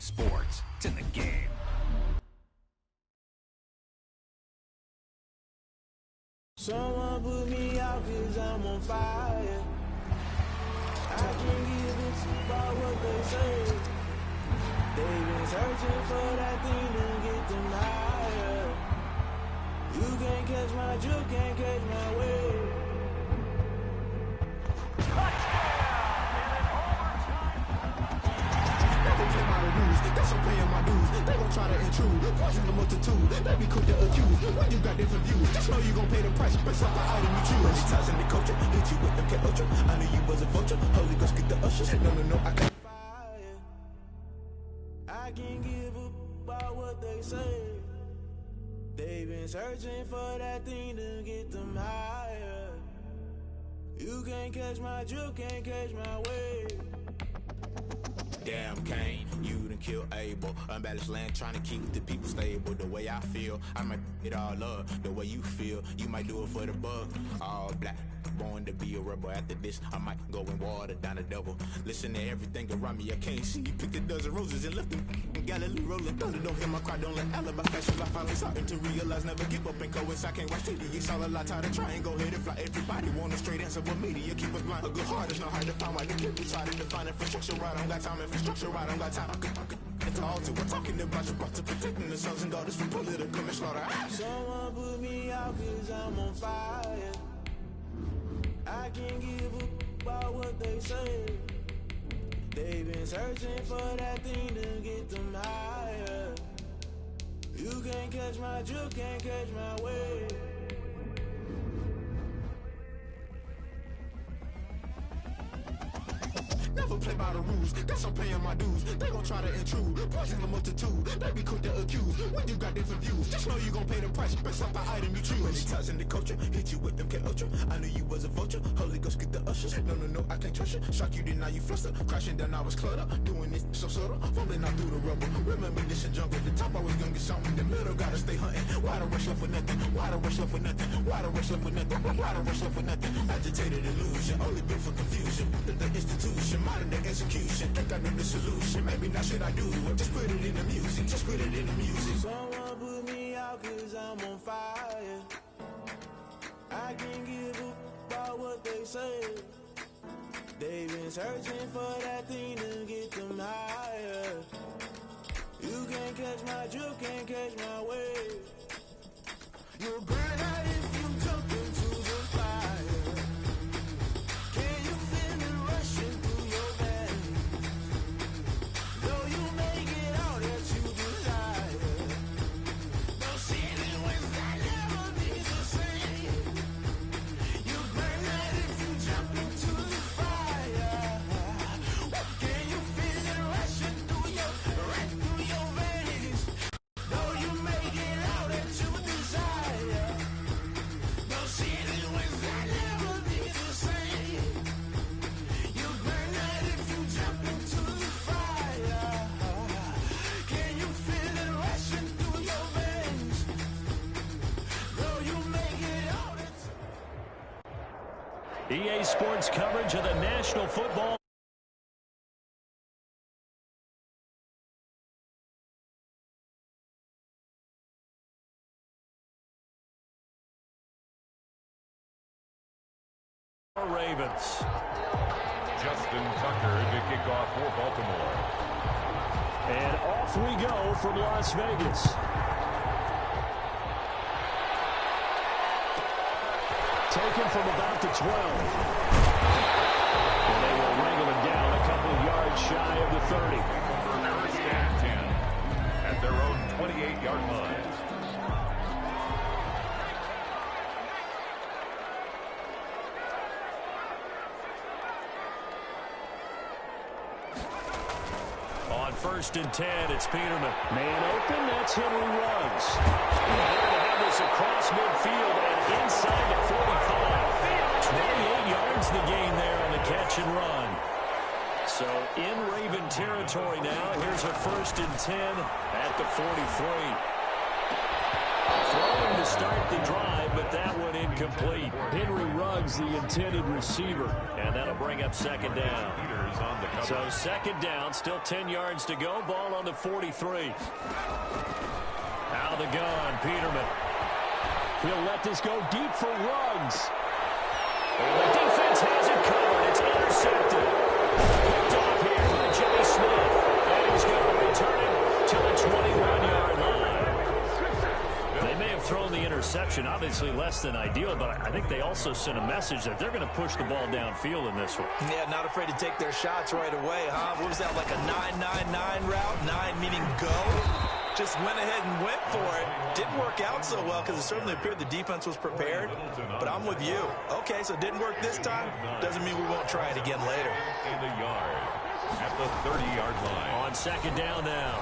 sports. It's in the game. Someone put me out 'cause I'm on fire. I can't give a about what they say. They've been searching for that thing to get them higher. You can't catch my drift, can't catch my wave. Never play by the rules, that's I'm paying my dues. They gon' try to intrude, poison the multitude. They be quick to accuse, when you got different views. Just know you gon' pay the price, based off the item you choose. Many times in the culture, hit you with them cat ultra. I knew you was a vulture, Holy Ghost get the ushers. No, I can't. I can't give up about what they say. They've been searching for that thing to get them higher. You can't catch my drift, can't catch my wave. Damn Cain, you done killed Abel. Unbalanced land trying to keep the people stable. The way I feel, I might it all up. The way you feel, you might do it for the bug. All black, born to be a rebel. After this, I might go and water down the devil. Listen to everything around me, I can't see. Picked a dozen roses and left them in Galilee rolling thunder. Don't hear my cry, don't let alibi flashes. I finally starting to realize, never give up and coincide. Can't watch TV, it's all a lot. Tired of trying, go ahead and fly. Everybody want a straight answer, but media keep us blind. A good heart is not hard to find. Why the kid decided to find infrastructure right? I don't got time, infrastructure right? I don't got time. I could it's all to we're talking about to protecting the sons and daughters from political manslaughter. Someone put me out 'cause I'm on fire. I can't give up about what they say. They've been searching for that thing to get them higher. You can't catch my drift, can't catch my wave. Never play by the rules, that's I'm paying my dues. They gon' try to intrude, poison the multitude. They be quick to accuse, when you got different views. Just know you gon' pay the price, based off the item you choose. Many times in the culture, hit you with them cat ultra. I knew you was a vulture, Holy Ghost get the ushers. No, I can't trust you. Shock you, then now you fluster. Crashing down, I was cluttered. Doing this so subtle, fumbling out through the rubble. Remember this in jungle, the top I was gonna get something. In the middle, gotta stay hunting. Why the rush left for nothing? Why the rush left for nothing? Why the rush left for nothing? Why the rush left for nothing? Agitated illusion, only built for confusion. The institution, modern day execution. Think I know the solution. Maybe not should I do it? Just put it in the music. Just put it in the music. Someone put me out 'cause I'm on fire. I can't give up about what they say. They've been searching for that thing to get them higher. You can't catch my drift, can't catch my wave. You'll burn out if you jump into the fire. Can you feel it rushing through your veins? Though you may get all that you desire. Don't see it when I never be the same. You burn out if you jump into the fire. Can you feel it rushing through your veins? Though you may get all that you desire. Don't see it when I never be the same. You burn out if you jump into the fire. Can you feel it rushing through your veins? Though you may get all that. EA Sports coverage of the National Football Ravens. Justin Tucker to kick off for Baltimore. And off we go from Las Vegas. Taken from about the 12. And they will wrangle it down a couple of yards shy of the 30. First and 10 at their own 28-yard line. On 1st and 10, it's Peterman. Man open, that's him who runs. They're going to have this across midfield and inside the 45. 28 yards the gain there on the catch and run. So in Raven territory now. Here's a 1st and 10 at the 43. Throwing to to start the drive, but that one incomplete. Henry Ruggs, the intended receiver, and that'll bring up second down. So second down, still 10 yards to go. Ball on the 43. Out of the gun, Peterman. He'll let this go deep for Ruggs. And the defense has it covered. It's intercepted. Picked off here by Jimmy Smith. And he's going to return it to the 21-yard line. They may have thrown the interception, obviously less than ideal, but I think they also sent a message that they're going to push the ball downfield in this one. Yeah, not afraid to take their shots right away, huh? What was that, like a 9-9-9 route? 9 meaning go? Just went ahead and went for it. Didn't work out so well because it certainly appeared the defense was prepared. But I'm with you. Okay, so it didn't work this time. Doesn't mean we won't try it again later. In the yard at the 30-yard line. On second down now.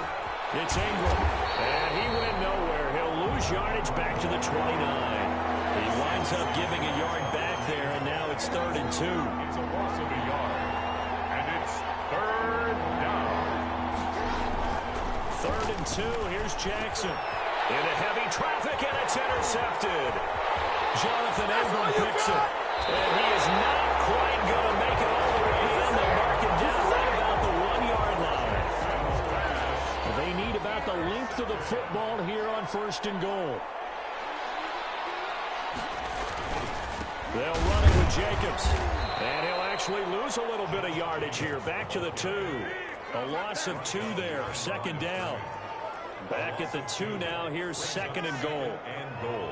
It's Ingram. And he went nowhere. He'll lose yardage back to the 29. He winds up giving a yard back there, and now it's 3rd and 2. It's a loss of a yard. And it's 3rd down. 3rd and 2. Here's Jackson. Into heavy traffic, and it's intercepted. Jonathan Ingram picks it. And he is not quite going to make it all the way in. They mark him down right about the 1-yard line. They need about the length of the football here on 1st and goal. They'll run it with Jacobs. And he'll actually lose a little bit of yardage here. Back to the 2. A loss of 2 there. Second down. Back at the 2 now. Here's 2nd and goal. And goal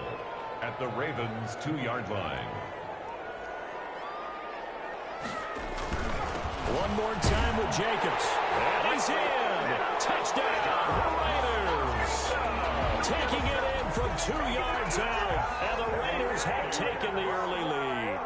at the Ravens' 2-yard line. One more time with Jacobs. And he's in. Touchdown, Raiders. Taking it in from 2 yards out. And the Raiders have taken the early lead.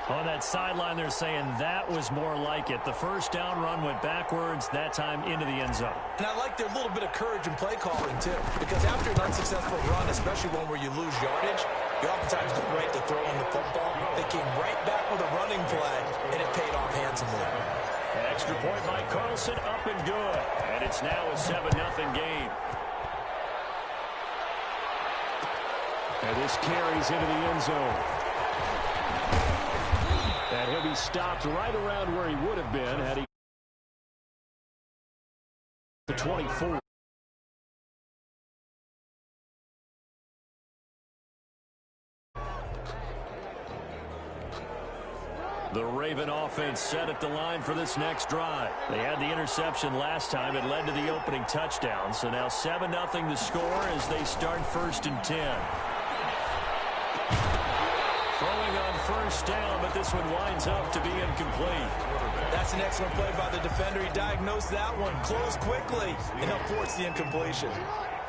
On that sideline, they're saying that was more like it. The first down run went backwards, that time into the end zone. And I like their little bit of courage in play calling, too. Because after an unsuccessful run, especially one where you lose yardage, you oftentimes go right to throwing the football. They came right back with a running play, and it paid off handsomely. An extra point by Carlson, up and good. And it's now a 7-0 game. And this carries into the end zone. And he'll be stopped right around where he would have been had he the 24. The Raven offense set at the line for this next drive. They had the interception last time. It led to the opening touchdown. So now 7-0 the score as they start 1st and 10. Throwing on first down, but this one winds up to be incomplete. That's an excellent play by the defender. He diagnosed that one, closed quickly, and helped force the incompletion.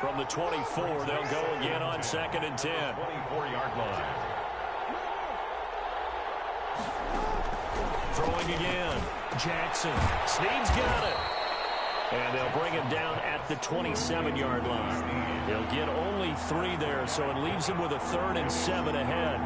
From the 24, they'll go again on 2nd and 10. 24-yard line. Throwing again. Jackson. Snead's got it. And they'll bring him down at the 27-yard line. They'll get only 3 there, so it leaves him with a 3rd and 7 ahead.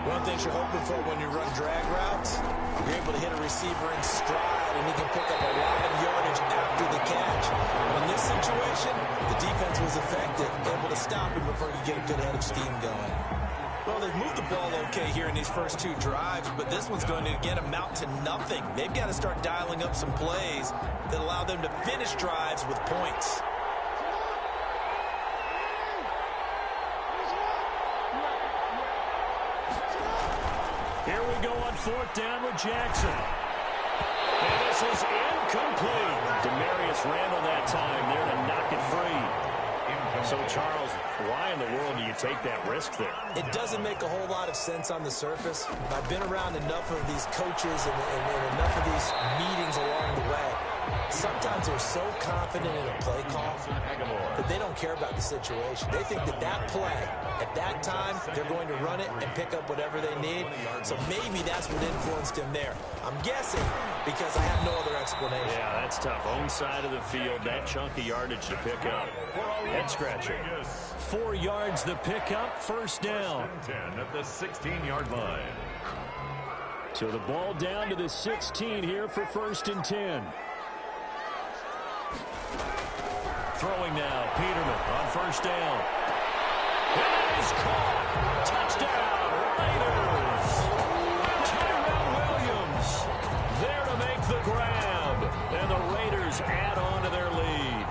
One thing you're hoping for when you run drag routes, you're able to hit a receiver in stride, and he can pick up a lot of yardage after the catch. In this situation, the defense was effective, able to stop him before he could get a good head of steam going. Well, they've moved the ball okay here in these first 2 drives, but this one's going to, again, amount to nothing. They've got to start dialing up some plays that allow them to finish drives with points. Here we go on 4th down with Jackson. And this is incomplete. Demarius Randall that time there to knock it free. So, Charles, why in the world do you take that risk there? It doesn't make a whole lot of sense on the surface. I've been around enough of these coaches and enough of these meetings along the way. Sometimes they're so confident in a play call that they don't care about the situation. They think that that play, at that time, they're going to run it and pick up whatever they need. So maybe that's what influenced him there. I'm guessing because I have no other explanation. Yeah, that's tough. Own side of the field, that chunk of yardage to pick up. Head scratcher. 4 yards the pickup, 1st down. 10 at the 16-yard line. So the ball down to the 16 here for 1st and 10. Throwing now, Peterman on first down. It is caught. Touchdown, Raiders. Tyrell Williams there to make the grab. And the Raiders add on to their lead.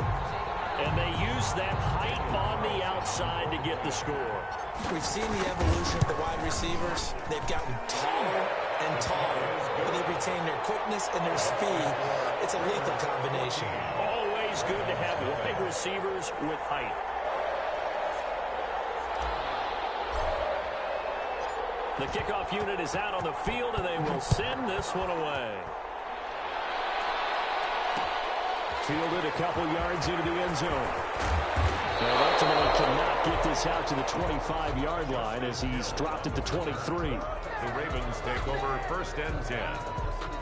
And they use that height on the outside to get the score. We've seen the evolution of the wide receivers. They've gotten taller and taller, but they've retained their quickness and their speed. It's a lethal combination. Always good to have wide receivers with height. The kickoff unit is out on the field, and they will send this one away. Fielded a couple yards into the end zone. And ultimately cannot get this out to the 25-yard line as he's dropped at the 23. The Ravens take over first and 10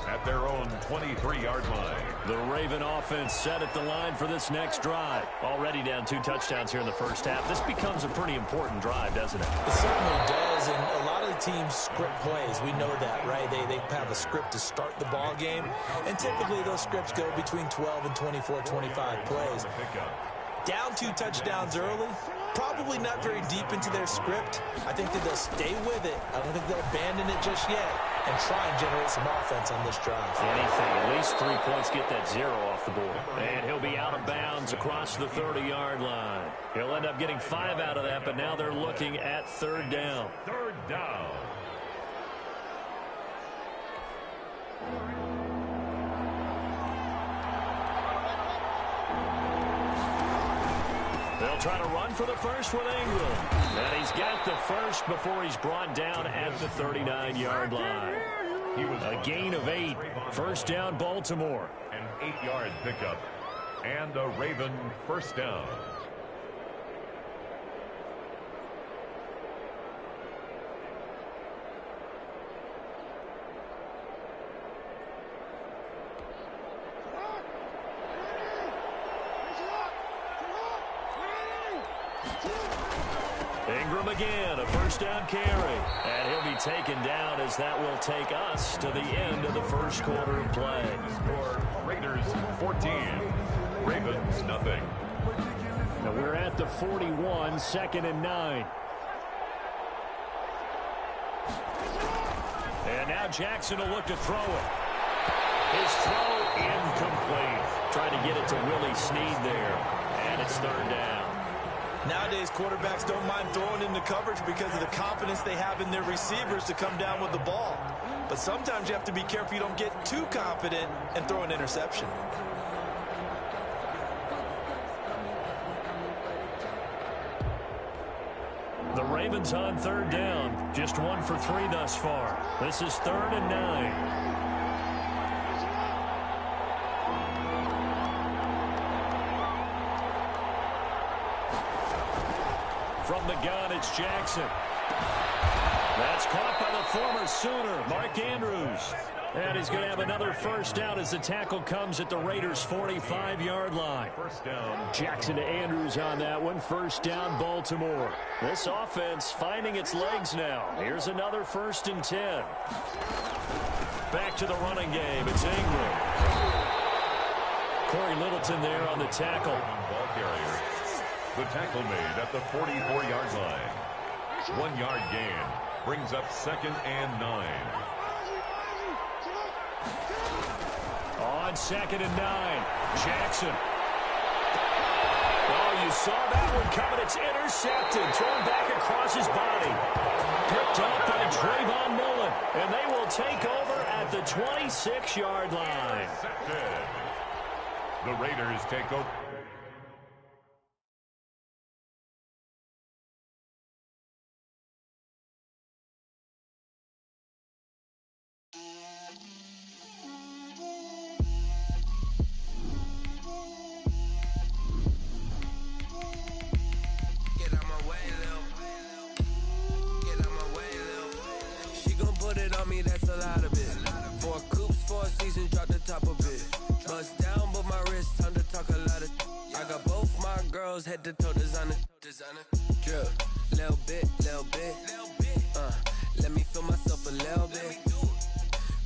at their own 23-yard line. The Raven offense set at the line for this next drive. Already down 2 touchdowns here in the first half. This becomes a pretty important drive, doesn't it? It certainly does, and a lot of the teams script plays. We know that, right? They have a script to start the ball game, and typically those scripts go between 12 and 24, 25 plays. Down 2 touchdowns early, probably not very deep into their script. I think that they'll stay with it. I don't think they'll abandon it just yet and try and generate some offense on this drive. Anything, at least 3 points, get that 0 off the board. And he'll be out of bounds across the 30-yard line. He'll end up getting 5 out of that, but now they're looking at 3rd down. 3rd down. They'll try to run for the first with Ingram. And he's got the first before he's brought down at the 39-yard line. A gain of 8. First down, Baltimore. An 8-yard pickup. And a Raven first down. Ingram again, a first down carry. And he'll be taken down as that will take us to the end of the first quarter of play. Score, Raiders 14, Ravens nothing. Now we're at the 41, 2nd and 9. And now Jackson will look to throw it. His throw incomplete. Trying to get it to Willie Snead there. And it's 3rd down. Nowadays, quarterbacks don't mind throwing into coverage because of the confidence they have in their receivers to come down with the ball. But sometimes you have to be careful you don't get too confident and throw an interception. The Ravens on 3rd down. Just 1 for 3 thus far. This is 3rd and 9. From the gun, it's Jackson. That's caught by the former Sooner, Mark Andrews. And he's going to have another first down as the tackle comes at the Raiders' 45-yard line. First down. Jackson to Andrews on that one. First down, Baltimore. This offense finding its legs now. Here's another 1st and 10. Back to the running game. It's Ingram. Corey Littleton there on the tackle. Ball carrier. The tackle made at the 44-yard line. 1-yard gain brings up 2nd and 9. On 2nd and 9, Jackson. Oh, you saw that one coming. It's intercepted. Thrown back across his body. Picked up by Trayvon Mullen. And they will take over at the 26-yard line. Intercepted. The Raiders take over. That's a lot of it. 4 coops, 4 seasons, drop the top of it. Bust down, but my wrist, time to talk a lot of. I got both my girls head to toe designer. Drip, little bit. Let me feel myself a little bit.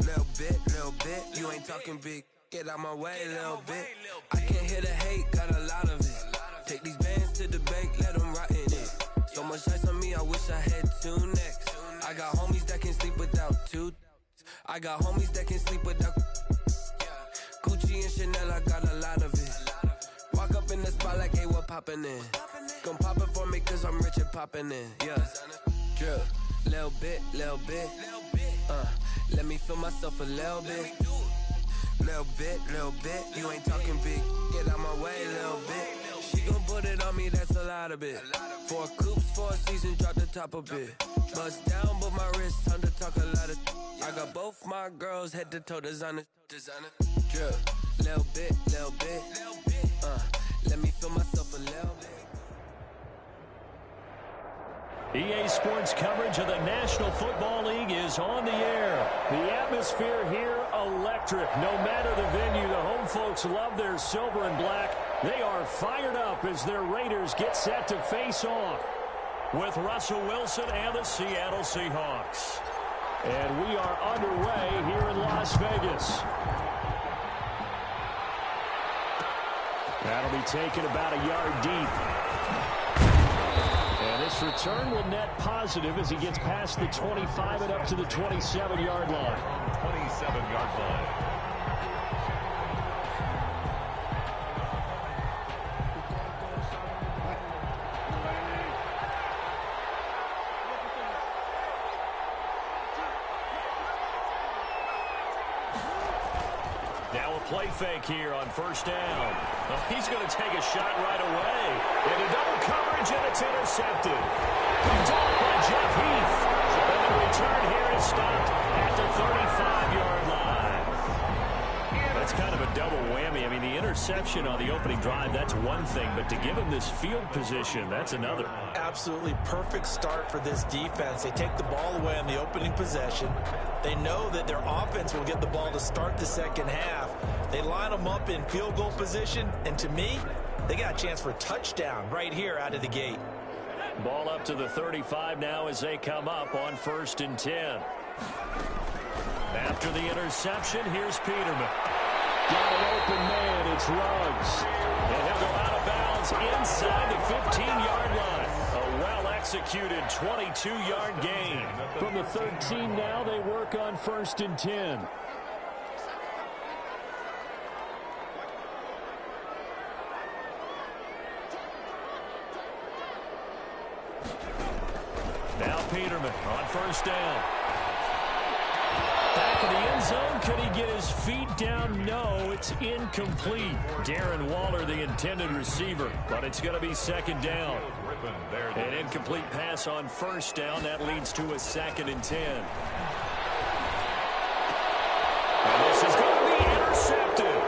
Little bit. You ain't talking big. get out my way a little bit. I can't hear the hate, got a lot of it. Take these bands to the bank, let them rot in it. So much ice on me, I wish I had 2 necks. I got homies that can sleep without 2. I got homies that can sleep without Gucci and Chanel, I got a lot of it. Walk up in the spot like, hey, what poppin' in? Gon' pop it for me cause I'm rich and poppin' in. Yeah, drip, little bit. Let me feel myself a little bit. Little bit. You ain't talking big, get out my way a little bit. She gon' put it on me, that's a lot of it. 4 coops, 4 seasons, drop the top a bit. Bust down, but my wrist, time to talk a lot of. I got both my girls head to toe designer. Drip, little bit. Let me feel myself a little bit. EA Sports coverage of the National Football League is on the air. The atmosphere here, electric. No matter the venue, the home folks love their silver and black. They are fired up as their Raiders get set to face off with Russell Wilson and the Seattle Seahawks. And we are underway here in Las Vegas. That'll be taken about a yard deep. And this return will net positive as he gets past the 25 and up to the 27-yard line. 27-yard line. Now a play fake here on first down. Oh, he's going to take a shot right away. Into double coverage, and it's intercepted. Picked off by Jeff Heath. And the return here is stopped at the 35-yard line. That's kind of a double whammy. I mean, the interception on the opening drive, that's one thing. But to give him this field position, that's another. Absolutely perfect start for this defense. They take the ball away on the opening possession. They know that their offense will get the ball to start the second half. They line them up in field goal position, and to me, they got a chance for a touchdown right here out of the gate. Ball up to the 35 now as they come up on 1st and 10. After the interception, here's Peterman. Got an open man, it's Ruggs. And he'll go out of bounds inside the 15-yard line. A well-executed 22-yard gain. From the 13 now, they work on 1st and 10. Now Peterman on 1st down. Back in the end zone. Could he get his feet down? No, it's incomplete. Darren Waller, the intended receiver, but it's going to be 2nd down. An incomplete pass on 1st down. That leads to a 2nd and 10. And this is going to be intercepted.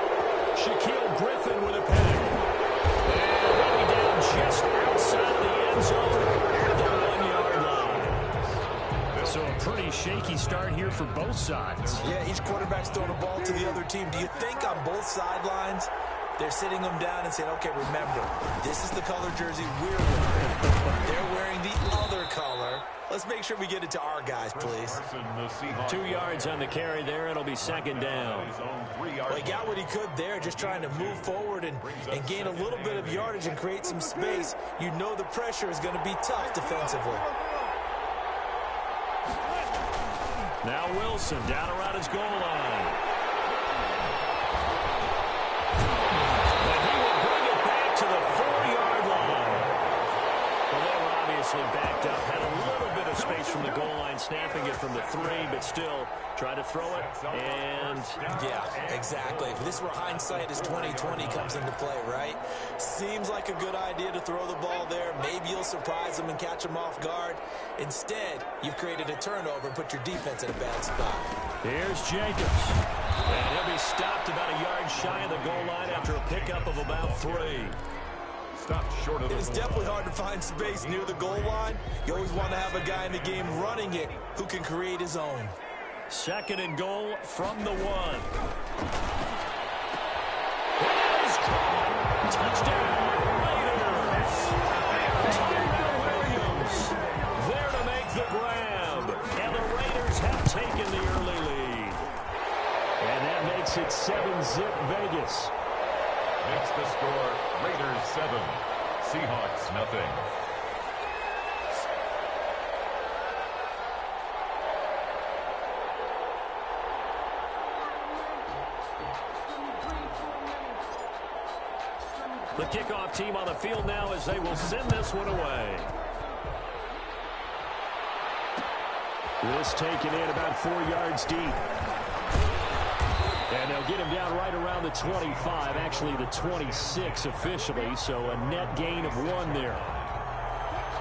Shaquille Griffin with a pick. And he'll be down just outside of the end zone at the 1-yard line. So a pretty shaky start here for both sides. Yeah, each quarterback's throwing the ball to the other team. Do you think on both sidelines they're sitting them down and saying, okay, remember, this is the color jersey we're wearing. They're wearing the other color. Let's make sure we get it to our guys, please. 2 yards on the carry there. It'll be 2nd down. Well, he got what he could there, just trying to move forward and gain a little bit of yardage and create some space. You know the pressure is going to be tough defensively. Now Wilson down around his goal line. And he will bring it back to the 4-yard line. Well, they were obviously backed up. Had a little bit of space from the goal line, snapping it from the 3, but still try to throw it. And yeah, exactly. This is where hindsight is 20/20 comes into play, right? Seems like a good idea to throw the ball there. Maybe you'll surprise them and catch them off guard. Instead, you've created a turnover and put your defense in a bad spot. Here's Jacobs. And he'll be stopped about a yard shy of the goal line after a pickup of about 3. Stopped short of the It's definitely hard to find space near the goal line. You always want to have a guy in the game running it who can create his own. 2nd and goal from the 1. That is caught. Touchdown, Raiders. Tyrell Williams there to make the grab. And the Raiders have taken the early lead. And that makes makes it 7-zip Vegas. Makes the score Raiders 7, Seahawks nothing. The kickoff team on the field now as they will send this one away. This taken in about 4 yards deep. And they'll get him down right around the 25, actually the 26 officially, so a net gain of 1 there.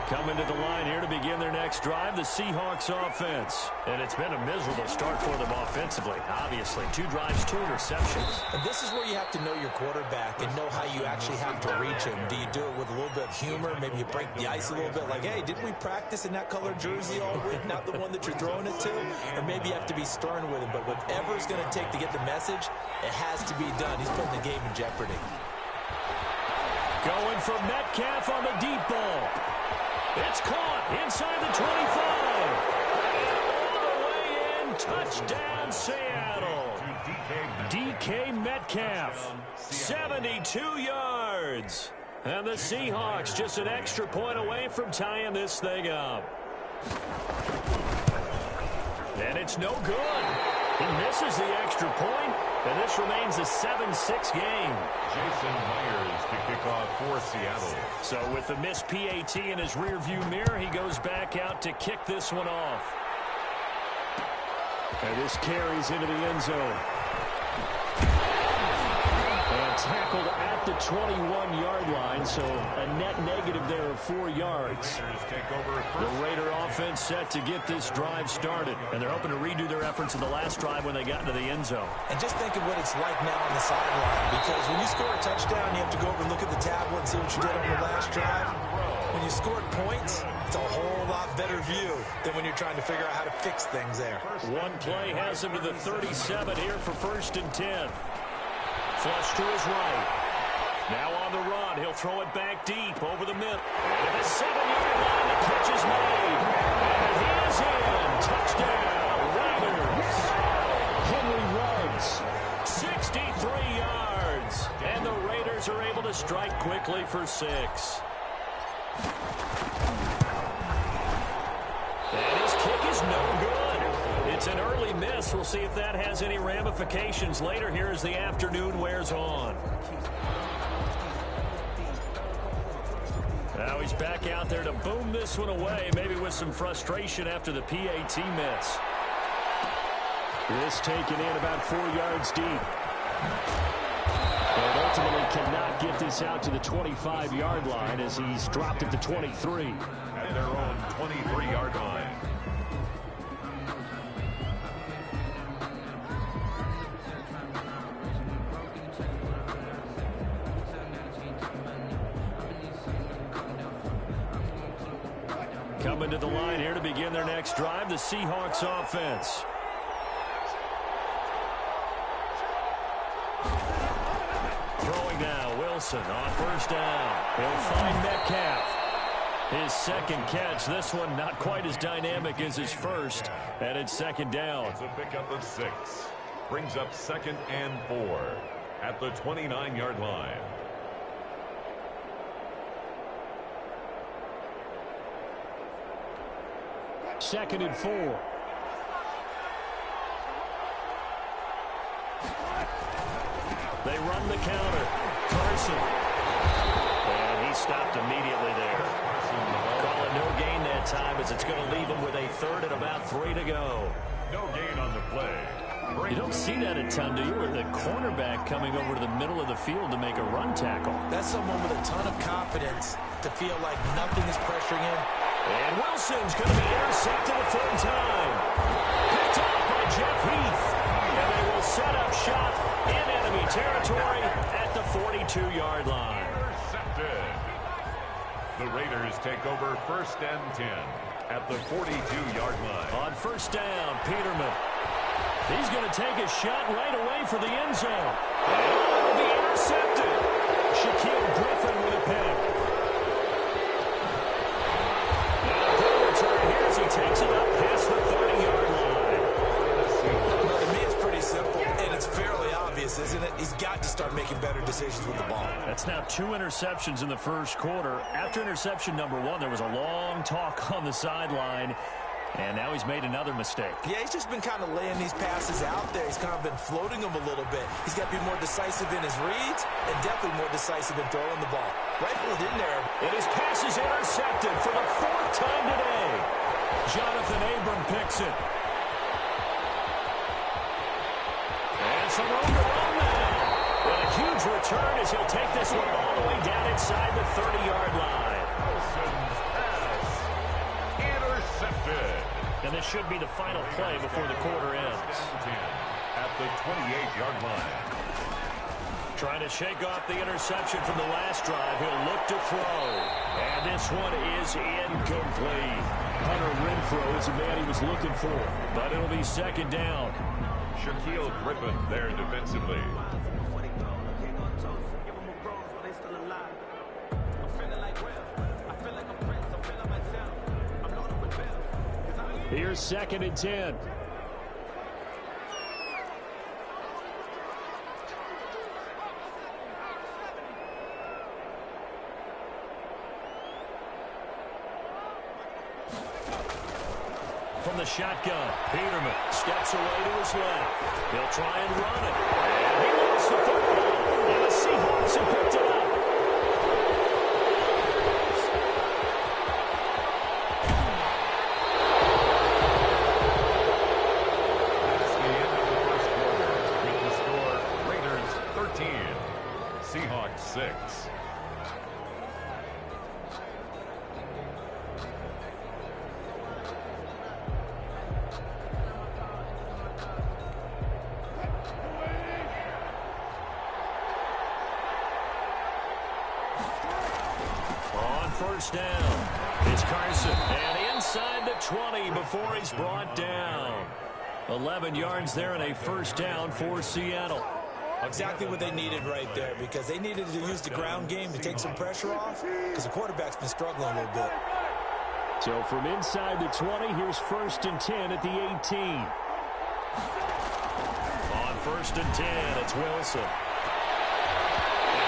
Coming to the line here to begin their next drive, the Seahawks offense. And it's been a miserable start for them offensively, obviously. 2 drives, 2 interceptions. And this is where you have to know your quarterback and know how you actually have to reach him. Do you do it with a little bit of humor? Maybe you break the ice a little bit, like, hey, didn't we practice in that color jersey all week, not the one that you're throwing it to? Or maybe you have to be stern with him. But whatever it's going to take to get the message, it has to be done. He's putting the game in jeopardy. Going for Metcalf on the deep ball. It's caught inside the 25. And all the way in, touchdown Seattle. DK Metcalf, 72 yards. And the Seahawks just an extra point away from tying this thing up. And it's no good. He misses the extra point, and this remains a 7-6 game. Jason Myers to kick off for Seattle. So with the missed PAT in his rearview mirror, he goes back out to kick this one off. And this carries into the end zone. And tackled at the 21-yard line, so a net negative there of 4 yards. The Raider offense set to get this drive started, and they're hoping to redo their efforts in the last drive when they got into the end zone. And just think of what it's like now on the sideline, because when you score a touchdown, you have to go over and look at the tablet and see what you did on the last drive. When you scored points, it's a whole lot better view than when you're trying to figure out how to fix things there. One play has him to the 37 here for 1st and 10. Flush to his right. Now on the run. He'll throw it back deep over the middle. At the 7-yard line, the catch is made. And he is in. Touchdown, Raiders. Henry Ruggs, 63 yards. And the Raiders are able to strike quickly for 6. And his kick is no good. It's an early miss. We'll see if that has any ramifications later here as the afternoon wears on. Now he's back out there to boom this one away, maybe with some frustration after the PAT miss. This taken in about 4 yards deep. But ultimately cannot get this out to the 25-yard line as he's dropped at the 23. At their own 23-yard line. Coming to the line here to begin their next drive, the Seahawks offense. Throwing now, Wilson on 1st down. He'll find Metcalf. His 2nd catch, this one not quite as dynamic as his first, and it's 2nd down. It's a pickup of 6. Brings up 2nd and 4 at the 29-yard line. Second and 4. They run the counter. Carson. And he stopped immediately there. Call it no gain that time as it's going to leave him with a 3rd and about 3 to go. No gain on the play. You don't see that a ton, do you? Or the cornerback coming over to the middle of the field to make a run tackle. That's someone with a ton of confidence to feel like nothing is pressuring him. And Wilson's going to be intercepted a 3rd time. Picked off by Jeff Heath. And they will set up shop in enemy territory at the 42-yard line. Intercepted. The Raiders take over 1st and 10 at the 42-yard line. On 1st down, Peterman. He's going to take a shot right away for the end zone. And it will be intercepted. Shaquille Griffin with a pick. He takes it up past the 30-yard line. Well, to me, it's pretty simple, and it's fairly obvious. obvious, isn't it? He's got to start making better decisions with the ball. That's now 2 interceptions in the first quarter. After interception number 1, there was a long talk on the sideline. And now he's made another mistake. Yeah, he's just been kind of laying these passes out there. He's kind of been floating them a little bit. He's got to be more decisive in his reads and definitely more decisive in throwing the ball. Rifle it in there. And his pass is intercepted for the 4th time today. Jonathan Abram picks it. And some room to run now. And a huge return as he'll take this one all the way down inside the 30-yard line. Wilson's pass intercepted. And this should be the final play before the quarter ends. At the 28-yard line. Trying to shake off the interception from the last drive. He'll look to throw. And this one is incomplete. Hunter Renfrow is the man he was looking for. But it'll be 2nd down. Shaquille Griffin there defensively. Here's 2nd and 10. From the shotgun, Peterman steps away to his left. He'll try and run it. And he lost the football. And the Seahawks have picked it up. That's the end of the first quarter. With the score, Raiders 13, Seahawks 6. First down. It's Carson. And inside the 20 before he's brought down. 11 yards there and a first down for Seattle. Exactly what they needed right there, because they needed to use the ground game to take some pressure off, because the quarterback's been struggling a little bit. So from inside the 20, here's 1st and 10 at the 18. On 1st and 10, it's Wilson.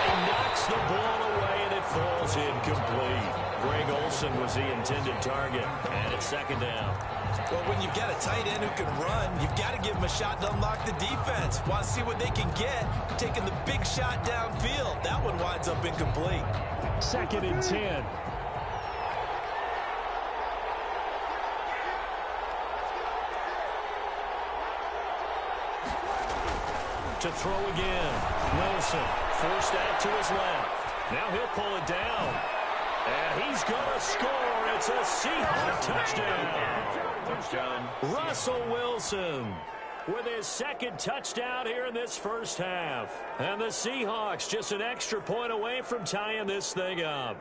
He knocks the ball away, and it falls incomplete. Greg Olsen was the intended target, and it's 2nd down. Well, when you've got a tight end who can run, you've got to give him a shot to unlock the defense. Want to see what they can get, taking the big shot downfield. That one winds up incomplete. 2nd and 10. To throw again. Wilson forced out to his left. Now he'll pull it down. And he's going to score. It's a Seahawks touchdown. Touchdown. Russell Wilson with his 2nd touchdown here in this first half. And the Seahawks just an extra point away from tying this thing up.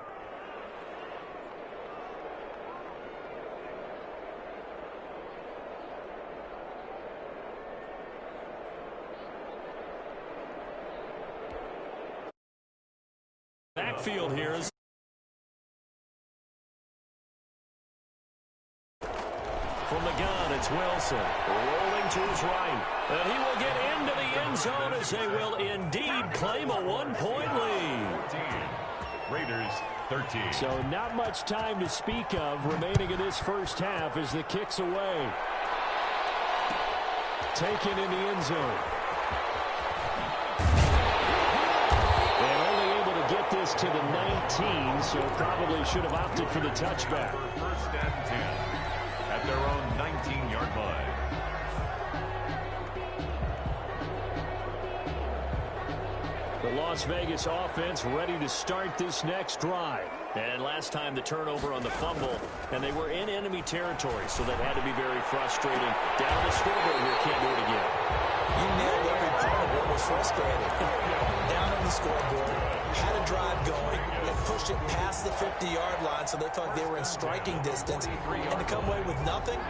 Backfield here is from the gun. It's Wilson rolling to his right, and he will get into the end zone as they will indeed claim a 1-point lead. 14. Raiders 13. So not much time to speak of remaining in this first half as the kick's away. Taken in the end zone. Get this to the 19, so probably should have opted for the touchback. 1st and 10 at their own 19-yard line. The Las Vegas offense ready to start this next drive. And last time the turnover on the fumble, and they were in enemy territory, so that had to be very frustrating. Down the scoreboard here, can't do it again. You nailed every part of what was frustrating. Down on the scoreboard, had a drive going, and pushed it past the 50-yard line, so they thought they were in striking distance. And to come away with nothing,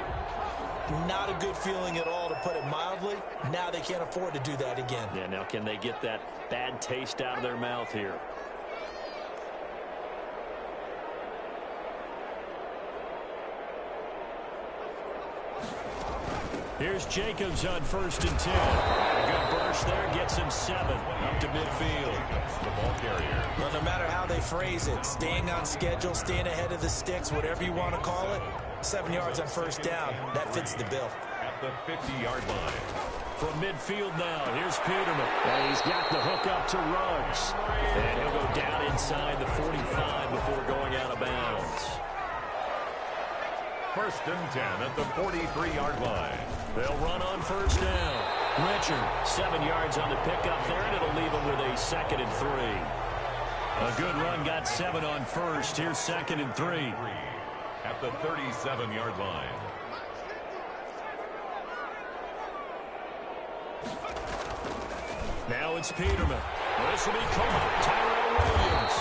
not a good feeling at all, to put it mildly. Now they can't afford to do that again. Yeah, now can they get that bad taste out of their mouth here? Here's Jacobs on 1st and 10. A good burst there, gets him 7 up to midfield. The ball carrier. Well, no matter how they phrase it, staying on schedule, staying ahead of the sticks, whatever you want to call it, 7 yards on 1st down, that fits the bill. At the 50-yard line. From midfield now, here's Peterman. And he's got the hook up to Ruggs. And he'll go down inside the 45 before going out of bounds. 1st and 10 at the 43-yard line. They'll run on 1st down. Richard, 7 yards on the pickup there, and it'll leave him with a 2nd and 3. A good run, got 7 on 1st. Here's 2nd and 3. At the 37-yard line. Now it's Peterman. This will be caught. Tyrell Williams.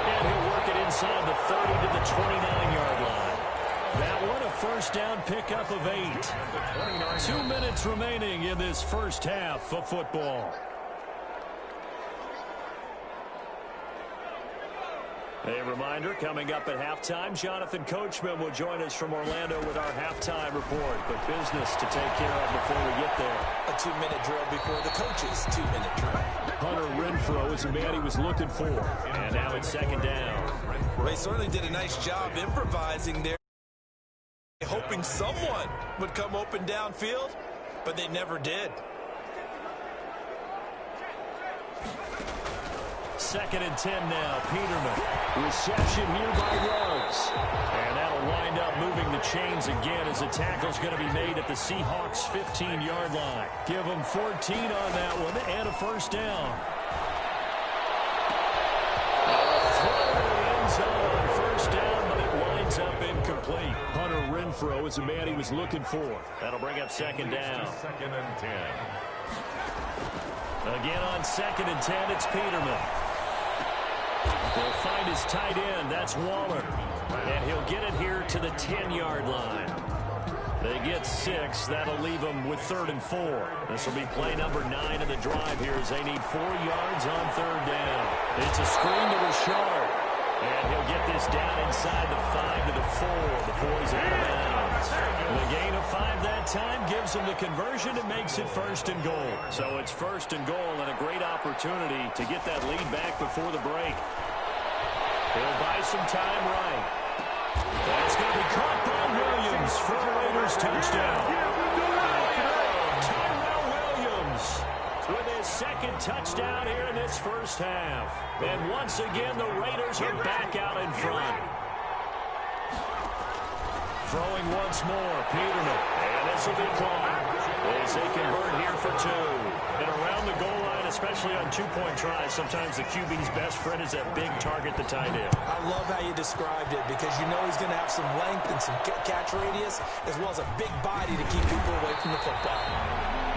And he'll work it inside the 30 to the 29-yard line. That one a 1st down pickup of 8. 2 minutes remaining in this 1st half of football. A reminder, coming up at halftime, Jonathan Coachman will join us from Orlando with our halftime report. But business to take care of before we get there. A 2-minute drill before the coach's 2-minute drill. Hunter Renfrow is the man he was looking for. And now it's 2nd down. They certainly did a nice job improvising there, hoping someone would come open downfield, but they never did. 2nd and 10 now. Peterman. Reception here by Ruggs. And that'll wind up moving the chains again as the tackle's going to be made at the Seahawks 15-yard line. Give them 14 on that one and a 1st down. Ends on 1st down, but it winds up incomplete. Hunter Renfrow is the man he was looking for. That'll bring up 2nd down. 2nd and 10. Again on 2nd and 10, it's Peterman. He'll find his tight end. That's Waller. And he'll get it here to the 10-yard line. They get 6. That'll leave them with 3rd and 4. This will be play number 9 of the drive here as they need 4 yards on 3rd down. It's a screen to Richard. And he'll get this down inside the 5 to the 4 before he's out of bounds. The gain of 5 that time gives him the conversion and makes it 1st and goal. So it's 1st and goal and a great opportunity to get that lead back before the break. He'll buy some time right. That's going to be caught by Williams for a Raiders touchdown. Tyrell Williams with his 2nd touchdown here in this 1st half. And once again, the Raiders are back out in front. Throwing once more, Peterman. And this will be caught as they convert here for 2. And around the goal line, especially on 2-point tries, sometimes the QB's best friend is that big target, the tight end. I love how you described it because you know he's going to have some length and some catch radius as well as a big body to keep people away from the football.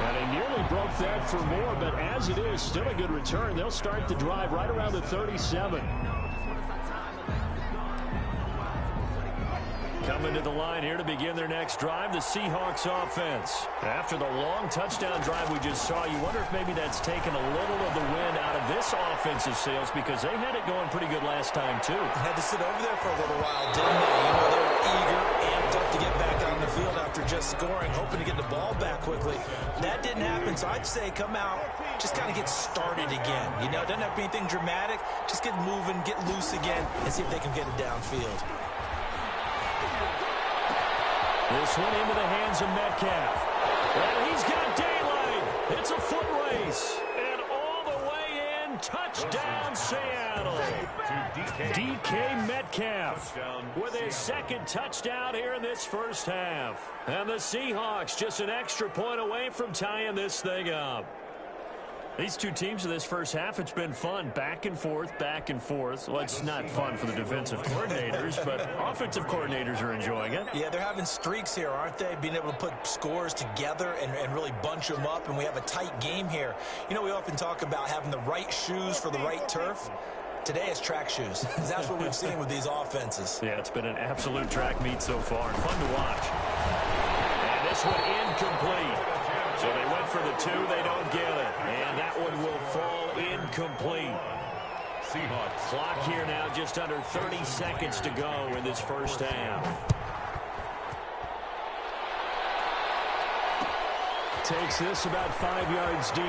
And he nearly broke that for more, but as it is, still a good return. They'll start the drive right around the 37. Coming to the line here to begin their next drive, the Seahawks offense. After the long touchdown drive we just saw, you wonder if maybe that's taken a little of the wind out of this offensive sails because they had it going pretty good last time, too. Had to sit over there for a little while, didn't they? You know, they were eager, amped up to get back on the field after just scoring, hoping to get the ball back quickly. That didn't happen, so I'd say come out, just kind of get started again. You know, it doesn't have to be anything dramatic. Just get moving, get loose again, and see if they can get it downfield. This one into the hands of Metcalf. And he's got daylight. It's a foot race. And all the way in, touchdown Seattle. DK Metcalf with his 2nd touchdown here in this 1st half. And the Seahawks just an extra point away from tying this thing up. These two teams in this 1st half, it's been fun. Back and forth, back and forth. Well, it's not fun for the defensive coordinators, but offensive coordinators are enjoying it. Yeah, they're having streaks here, aren't they? Being able to put scores together and really bunch them up, and we have a tight game here. You know, we often talk about having the right shoes for the right turf. Today it's track shoes. That's what we've seen with these offenses. Yeah, it's been an absolute track meet so far, and fun to watch. And this one incomplete. So they went for the 2, they don't get it. And that one will fall incomplete. Seahawks. Clock here now just under 30 seconds to go in this 1st half. takes this about 5 yards deep.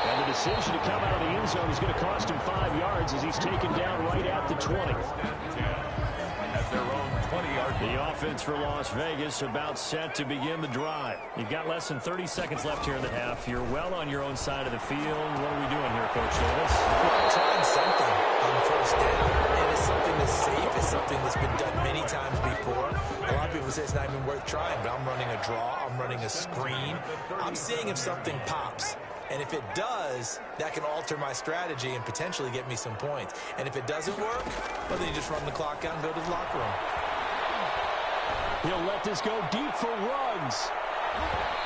And the decision to come out of the end zone is going to cost him 5 yards as he's taken down right at the 20. At their own 20-yard. The offense for Las Vegas about set to begin the drive. You've got less than 30 seconds left here in the half. You're well on your own side of the field. What are we doing here, Coach Davis? We're trying something on first down, and it's something that's safe. It's something that's been done many times before. A lot of people say it's not even worth trying, but I'm running a draw. I'm running a screen. I'm seeing if something pops. And if it does, that can alter my strategy and potentially get me some points. And if it doesn't work, well, then you just run the clock out and go to the locker room. He'll let this go deep for Ruggs.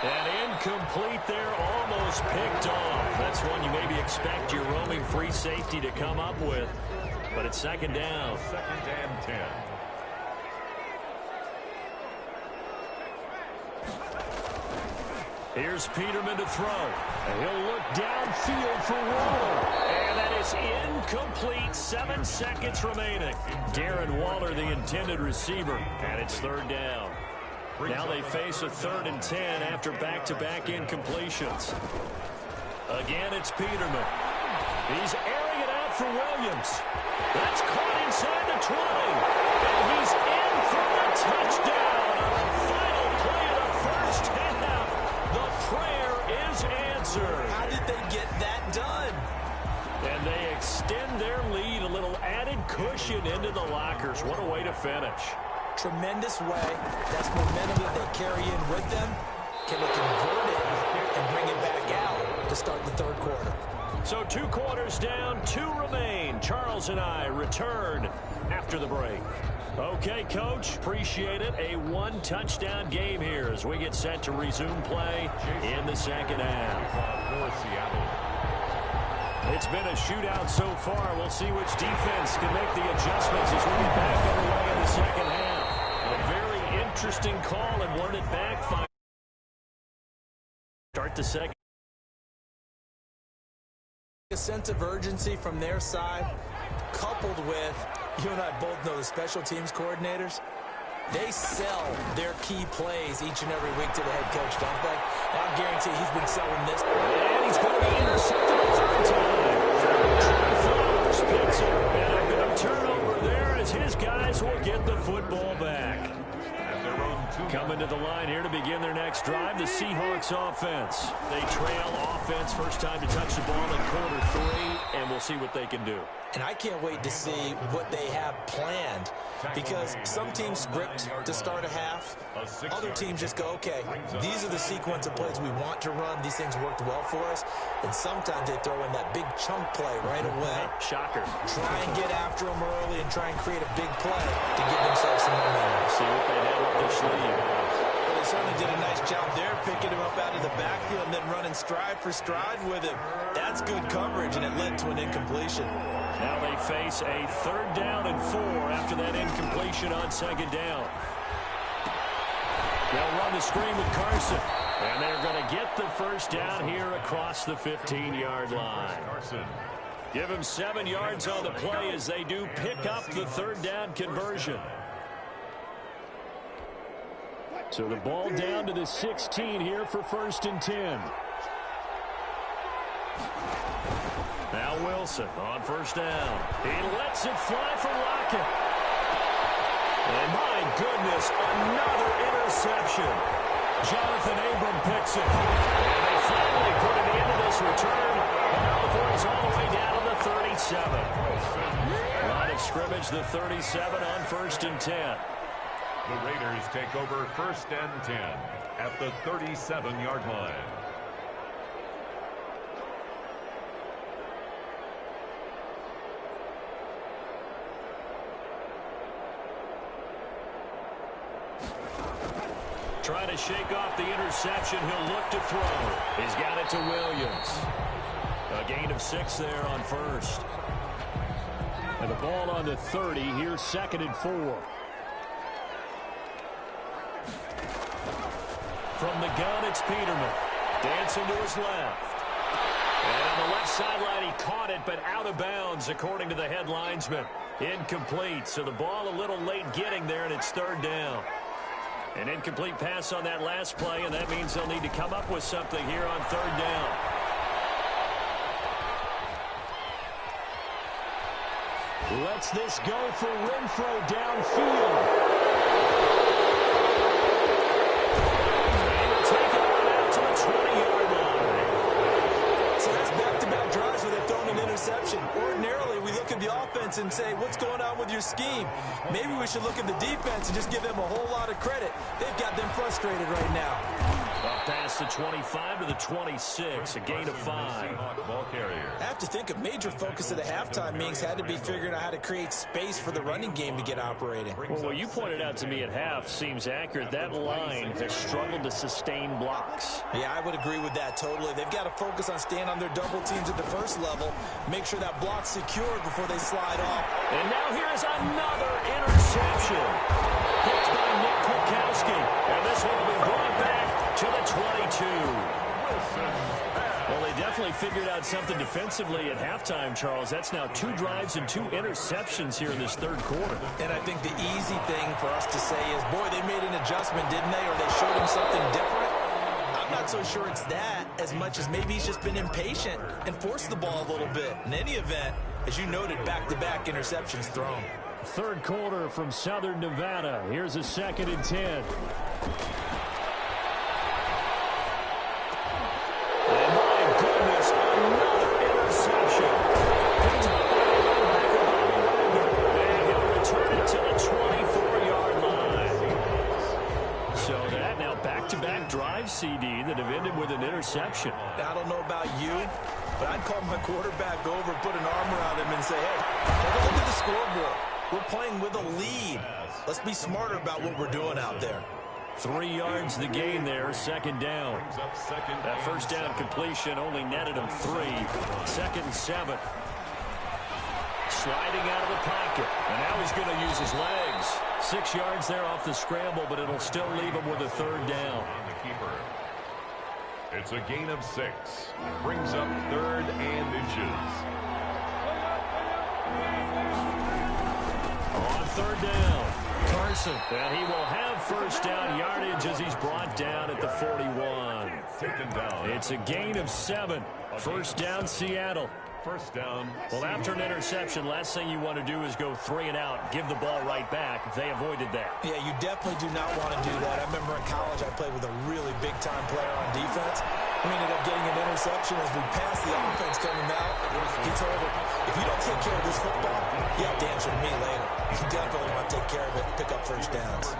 And incomplete there, almost picked off. That's one you maybe expect your roaming free safety to come up with. But it's second down. 2nd and 10. Here's Peterman to throw. And he'll look downfield for Waller. And that is incomplete. 7 seconds remaining. Darren Waller, the intended receiver. And it's third down. Now they face a 3rd and 10 after back-to-back incompletions. Again, it's Peterman. He's airing it out for Williams. That's caught inside the 20. And he's in for the touchdown on the final play of the first half. The prayer is answered. How did they get that done? And they extend their lead, a little added cushion into the lockers. What a way to finish. Tremendous way. That's momentum that they carry in with them. Can they convert it and bring it back out to start the third quarter? So 2 quarters down, 2 remain. Charles and I return after the break. Okay, Coach, appreciate it. A 1-touchdown game here as we get set to resume play in the second half. It's been a shootout so far. We'll see which defense can make the adjustments as we get back underway in the second half. A very interesting call and one that backfired. Start the second. A sense of urgency from their side, coupled with, you and I both know the special teams coordinators, they sell their key plays each and every week to the head coach, don't they? And I guarantee he's been selling this. And he's going to be intercepted a third time. Flowers picks it. And a good turnover there as his guys will get the football back. Coming to the line here to begin their next drive, the Seahawks offense. They trail offense first time to touch the ball in quarter 3, and we'll see what they can do. And I can't wait to see what they have planned, because some teams script to start a half. Other teams just go, okay, these are the sequence of plays we want to run. These things worked well for us. And sometimes they throw in that big chunk play right away. Shocker. Try and get after them early and try and create a big play to give themselves some momentum. See what they have up their sleeve. Well, they certainly did a nice job there, picking him up out of the backfield and then running stride for stride with him. That's good coverage, and it led to an incompletion. Now they face a 3rd down and 4 after that incompletion on 2nd down. They'll run the screen with Carson. And they're going to get the first down here across the 15-yard line. Give him 7 yards on the play as they do pick up the 3rd down conversion. So the ball down to the 16 here for 1st and 10. Now Wilson on 1st down. He lets it fly for Lockett. And my goodness, another interception. Jonathan Abram picks it. And they finally put an end to this return. And now the ball is all the way down to the 37. Line of scrimmage, the 37 on 1st and 10. The Raiders take over 1st and 10 at the 37-yard line. Trying to shake off the interception. He'll look to throw. He's got it to Williams. A gain of 6 there on 1st. And the ball on the 30. Here's 2nd and 4. From the gun, it's Peterman. Dancing to his left. And on the left sideline, he caught it, but out of bounds, according to the head linesman. Incomplete. So the ball a little late getting there, and it's 3rd down. An incomplete pass on that last play, and that means they'll need to come up with something here on third down. Lets this go for Renfro downfield. And he'll take it on out to the 20-yard line. So that's back-to-back drives where they've thrown an interception. Ordinarily, we look at the offense and say, what's going on with your scheme? Maybe we should look at the defense and just give them a whole lot of credit. They've got them frustrated right now. Up past the 25 to the 26, a gain of 5. I have to think a major focus of the halftime meetings had to be figuring out how to create space for the running game to get operating. Well, what you pointed out to me at half seems accurate. That line has struggled to sustain blocks. Yeah, I would agree with that totally. They've got to focus on staying on their double teams at the first level, make sure that block's secured before they slide off. And now here's another interception. Picked by Nick Kwiatkowski. And this one will be brought back to the 22. Well, they definitely figured out something defensively at halftime, Charles. That's now 2 drives and 2 interceptions here in this third quarter. And I think the easy thing for us to say is, boy, they made an adjustment, didn't they? Or they showed him something different. I'm not so sure it's that as much as maybe he's just been impatient and forced the ball a little bit. In any event, as you noted, back-to-back interceptions thrown. Third quarter from Southern Nevada. Here's a 2nd and 10. And my goodness, another interception. And he'll return it to the 24-yard line. So that now back-to-back drive, CD, that have ended with an interception. I don't know about you, but I'd call my quarterback over, put an arm around him, and say, hey, take a look at the scoreboard. We're playing with a lead. Let's be smarter about what we're doing out there. 3 yards the gain there, 2nd down. That first down completion only netted him 3. 2nd and 7. Sliding out of the pocket. And now he's going to use his legs. 6 yards there off the scramble, but it'll still leave him with a 3rd down. It's a gain of 6. Brings up 3rd and inches. On 3rd down, Carson. And he will have first down yardage as he's brought down at the 41. It's a gain of 7. First down, Seattle. First down. Well, after an interception, last thing you want to do is go 3 and out, give the ball right back. They avoided that. Yeah, you definitely do not want to do that. I remember in college I played with a really big-time player on defense. We ended up getting an interception as we passed the offense coming out. He told him, if you don't take care of this football, you have to answer to me later. You definitely want to take care of it and pick up first downs.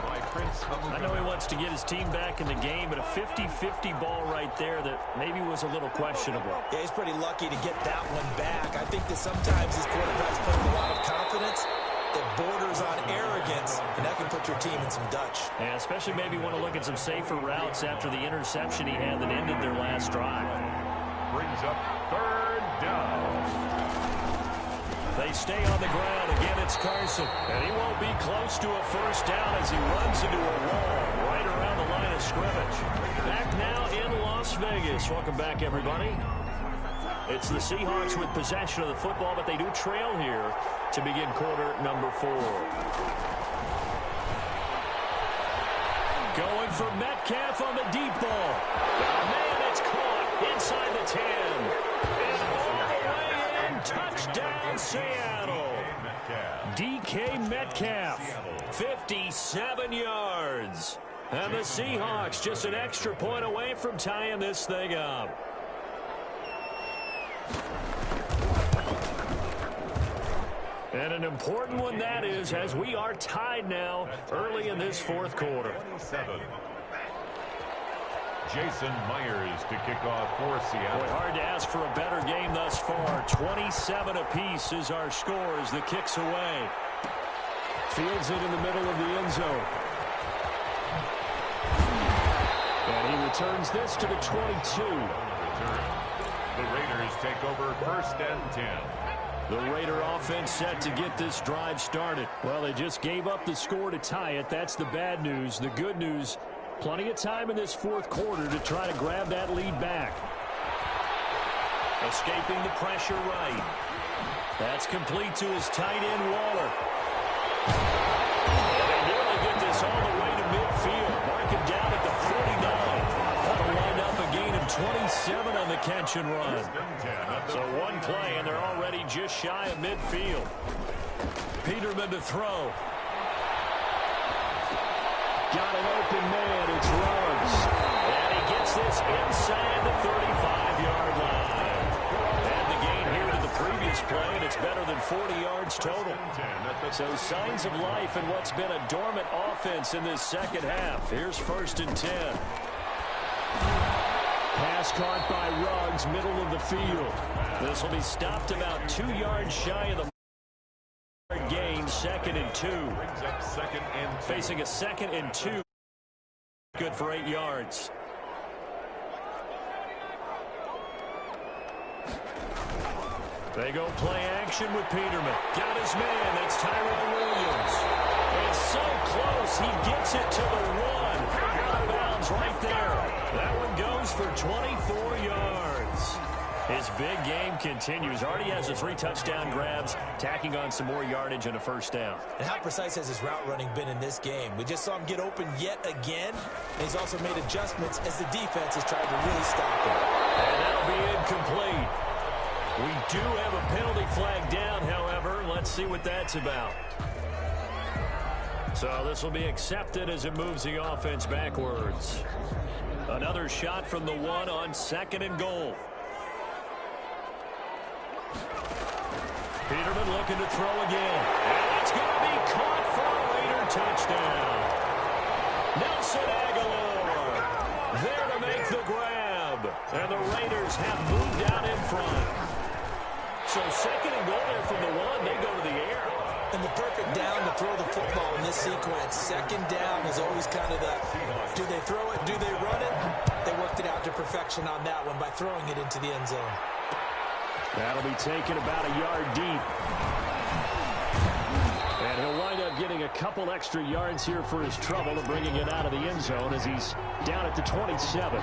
I know he wants to get his team back in the game, but a 50-50 ball right there that maybe was a little questionable. Yeah, he's pretty lucky to get that one back. I think that sometimes these quarterbacks play with a lot of confidence that borders on arrogance, and that can put your team in some Dutch. Yeah, especially maybe want to look at some safer routes after the interception he had that ended their last drive. Brings up 3rd down. They stay on the ground. Again, it's Carson. And he won't be close to a first down as he runs into a wall right around the line of scrimmage. Back now in Las Vegas. Welcome back, everybody. It's the Seahawks with possession of the football, but they do trail here to begin quarter number 4. Going for Metcalf on the deep ball. Oh, man, it's caught inside the 10. And all the way in, touchdown Seattle. DK Metcalf, 57 yards. And the Seahawks just an extra point away from tying this thing up. And an important one that is, as we are tied now early in this 4th quarter. 27. Jason Myers to kick off for Seattle. Boy, hard to ask for a better game thus far. 27 apiece is our score as the kick's away. Fields it in the middle of the end zone. And he returns this to the 22. The Raiders take over 1st and 10. The Raider offense set to get this drive started. Well, they just gave up the score to tie it. That's the bad news. The good news, plenty of time in this 4th quarter to try to grab that lead back. Escaping the pressure right. That's complete to his tight end, Waller. And they nearly get this all the way to midfield. 27 on the catch and run. So one play, and they're already just shy of midfield. Peterman to throw. Got an open man. It's Ruggs. And he gets this inside the 35-yard line. And the gain here to the previous play, and it's better than 40 yards total. So signs of life in what's been a dormant offense in this second half. Here's 1st and 10. Pass caught by Ruggs, middle of the field. This will be stopped about 2 yards shy of the gain, 2nd and 2. Facing a 2nd and 2. Good for 8 yards. They go play action with Peterman. Got his man. That's Tyrone Williams. It's so close. He gets it to the 1. Out of bounds right there. That one goes for 24 yards. His big game continues. Already has the 3 touchdown grabs, tacking on some more yardage and a 1st down. And how precise has his route running been in this game? We just saw him get open yet again. And he's also made adjustments as the defense has tried to really stop him. And that'll be incomplete. We do have a penalty flag down, however. Let's see what that's about. So this will be accepted as it moves the offense backwards. Another shot from the 1 on 2nd and goal. Peterman looking to throw again. And it's going to be caught for a Raider touchdown. Nelson Aguilar there to make the grab. And the Raiders have moved out in front. So 2nd and goal there from the 1. They go to the air. And the perfect down to throw the football in this sequence. 2nd down is always kind of the, do they throw it, do they run it? They worked it out to perfection on that one by throwing it into the end zone. That'll be taken about a yard deep. And he'll wind up getting a couple extra yards here for his trouble of bringing it out of the end zone as he's down at the 27.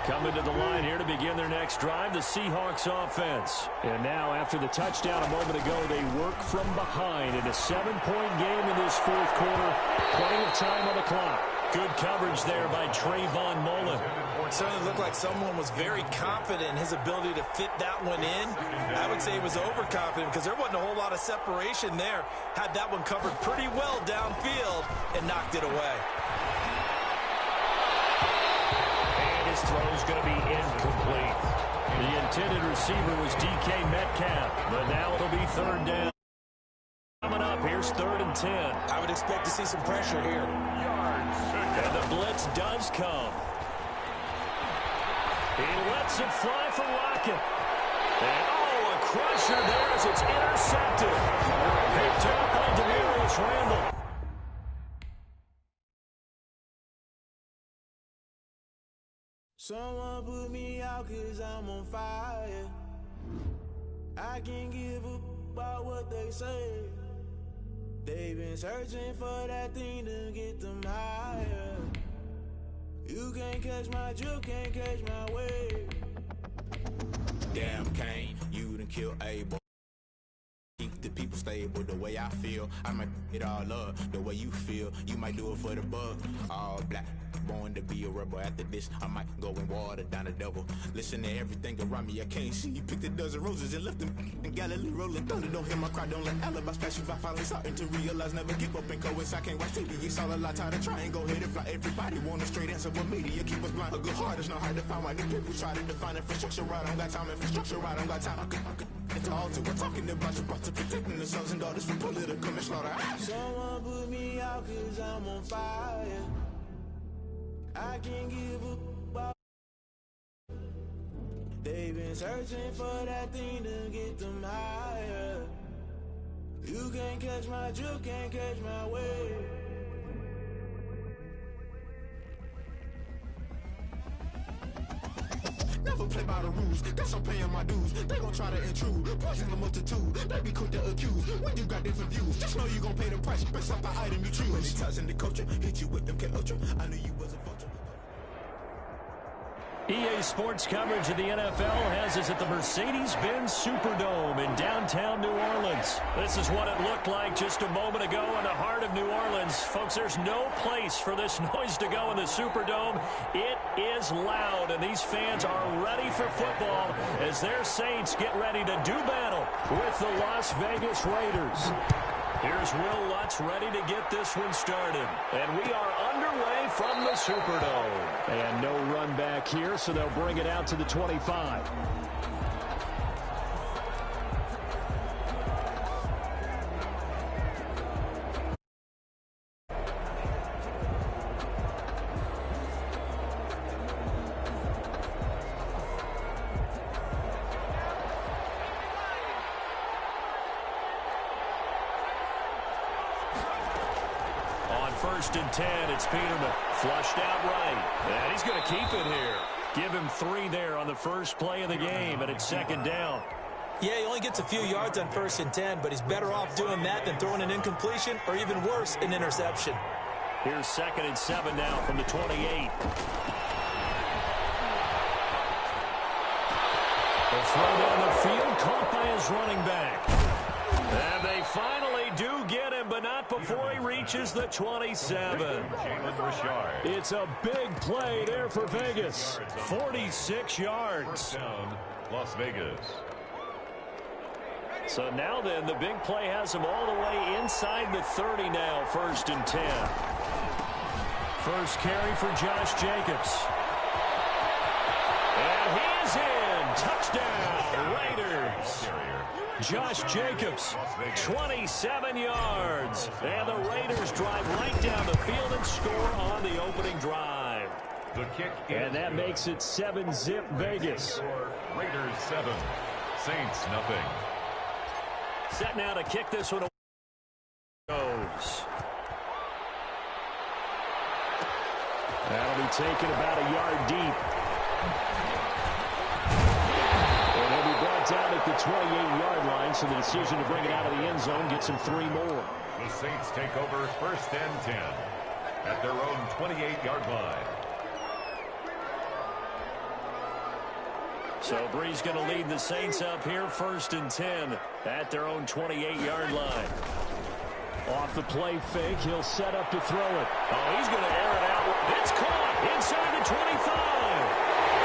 Coming to the line here to begin their next drive, the Seahawks offense. And now, after the touchdown a moment ago, they work from behind in a 7-point game in this 4th quarter. Plenty of time on the clock. Good coverage there by Trayvon Mullen. It certainly looked like someone was very confident in his ability to fit that one in. I would say he was overconfident because there wasn't a whole lot of separation there. Had that one covered pretty well downfield and knocked it away. His throw is going to be incomplete. The intended receiver was DK Metcalf, but now it'll be 3rd down. Coming up, here's 3rd and 10. I would expect to see some pressure here. And the blitz does come. He lets it fly for Lockett. And, a crusher there as it's intercepted. Picked up by Demarius Randall. Someone put me out 'cause I'm on fire. I can't give up about what they say. They've been searching for that thing to get them higher. You can't catch my drift, can't catch my wave. Damn, Kane, you done killed Abel. Keep the people stable the way I feel. I might it all up the way you feel. You might do it for the bug. All black, born to be a rebel. After this, I might go and water down the devil. Listen to everything around me, I can't see. You picked a dozen roses and left them in Galilee rolling thunder. Don't hear my cry, don't let alibis pass you. I finally starting to realize, never give up and coincide. I can't watch TV, it's all a lot. Tired of trying, go ahead and fly. Everybody want a straight answer, but media keep us blind. A good heart is not hard to find. Why the people try to define infrastructure right? I don't got time, infrastructure right? I don't got time. I could it's all to we're talking about to protecting the sons and daughters from political and slaughter. Someone put me out 'cause I'm on fire. I can't give up about. They've been searching for that thing to get them higher. You can't catch my drift, can't catch my wave. Never play by the rules, guess I'm paying my dues. They gon' try to intrude, poison the multitude. They be quick to accuse, when you got different views. Just know you gon' pay the price, based off the item you choose. Many times in the culture, hit you with them K Ultra. I knew you was a vulture. EA Sports coverage of the NFL has us at the Mercedes-Benz Superdome in downtown New Orleans. This is what it looked like just a moment ago in the heart of New Orleans. Folks, there's no place for this noise to go in the Superdome. It is loud, and these fans are ready for football as their Saints get ready to do battle with the Las Vegas Raiders. Here's Will Lutz ready to get this one started. And we are underway from the Superdome. And no run back here, so they'll bring it out to the 25. First and 10, it's Peterman. Flushed out right. And he's going to keep it here. Give him 3 there on the first play of the game, and it's second down. Yeah, he only gets a few yards on first and 10, but he's better off doing that than throwing an incompletion or even worse, an interception. Here's second and 7 now from the 28. The throw down the field, caught by his running back. And they finally do get him, but not before he reaches the 27. It's a big play there for Vegas. 46 yards. Las Vegas. So now then, the big play has him all the way inside the 30 now, first and 10. First carry for Josh Jacobs. And he's in. Touchdown, Raiders. Josh Jacobs, 27 yards. And the Raiders drive right down the field and score on the opening drive. The kick and that makes it 7-zip Vegas. Raiders 7, Saints nothing. Set now to kick this one away. Goes. That'll be taken about a yard deep. And he'll be brought down at the 28-yard line, so the decision to bring it out of the end zone gets him 3 more. The Saints take over first and 10 at their own 28-yard line. So Bree's going to lead the Saints up here first and 10 at their own 28-yard line. Off the play fake, he'll set up to throw it. Oh, he's going to air it out. It's caught inside the 25.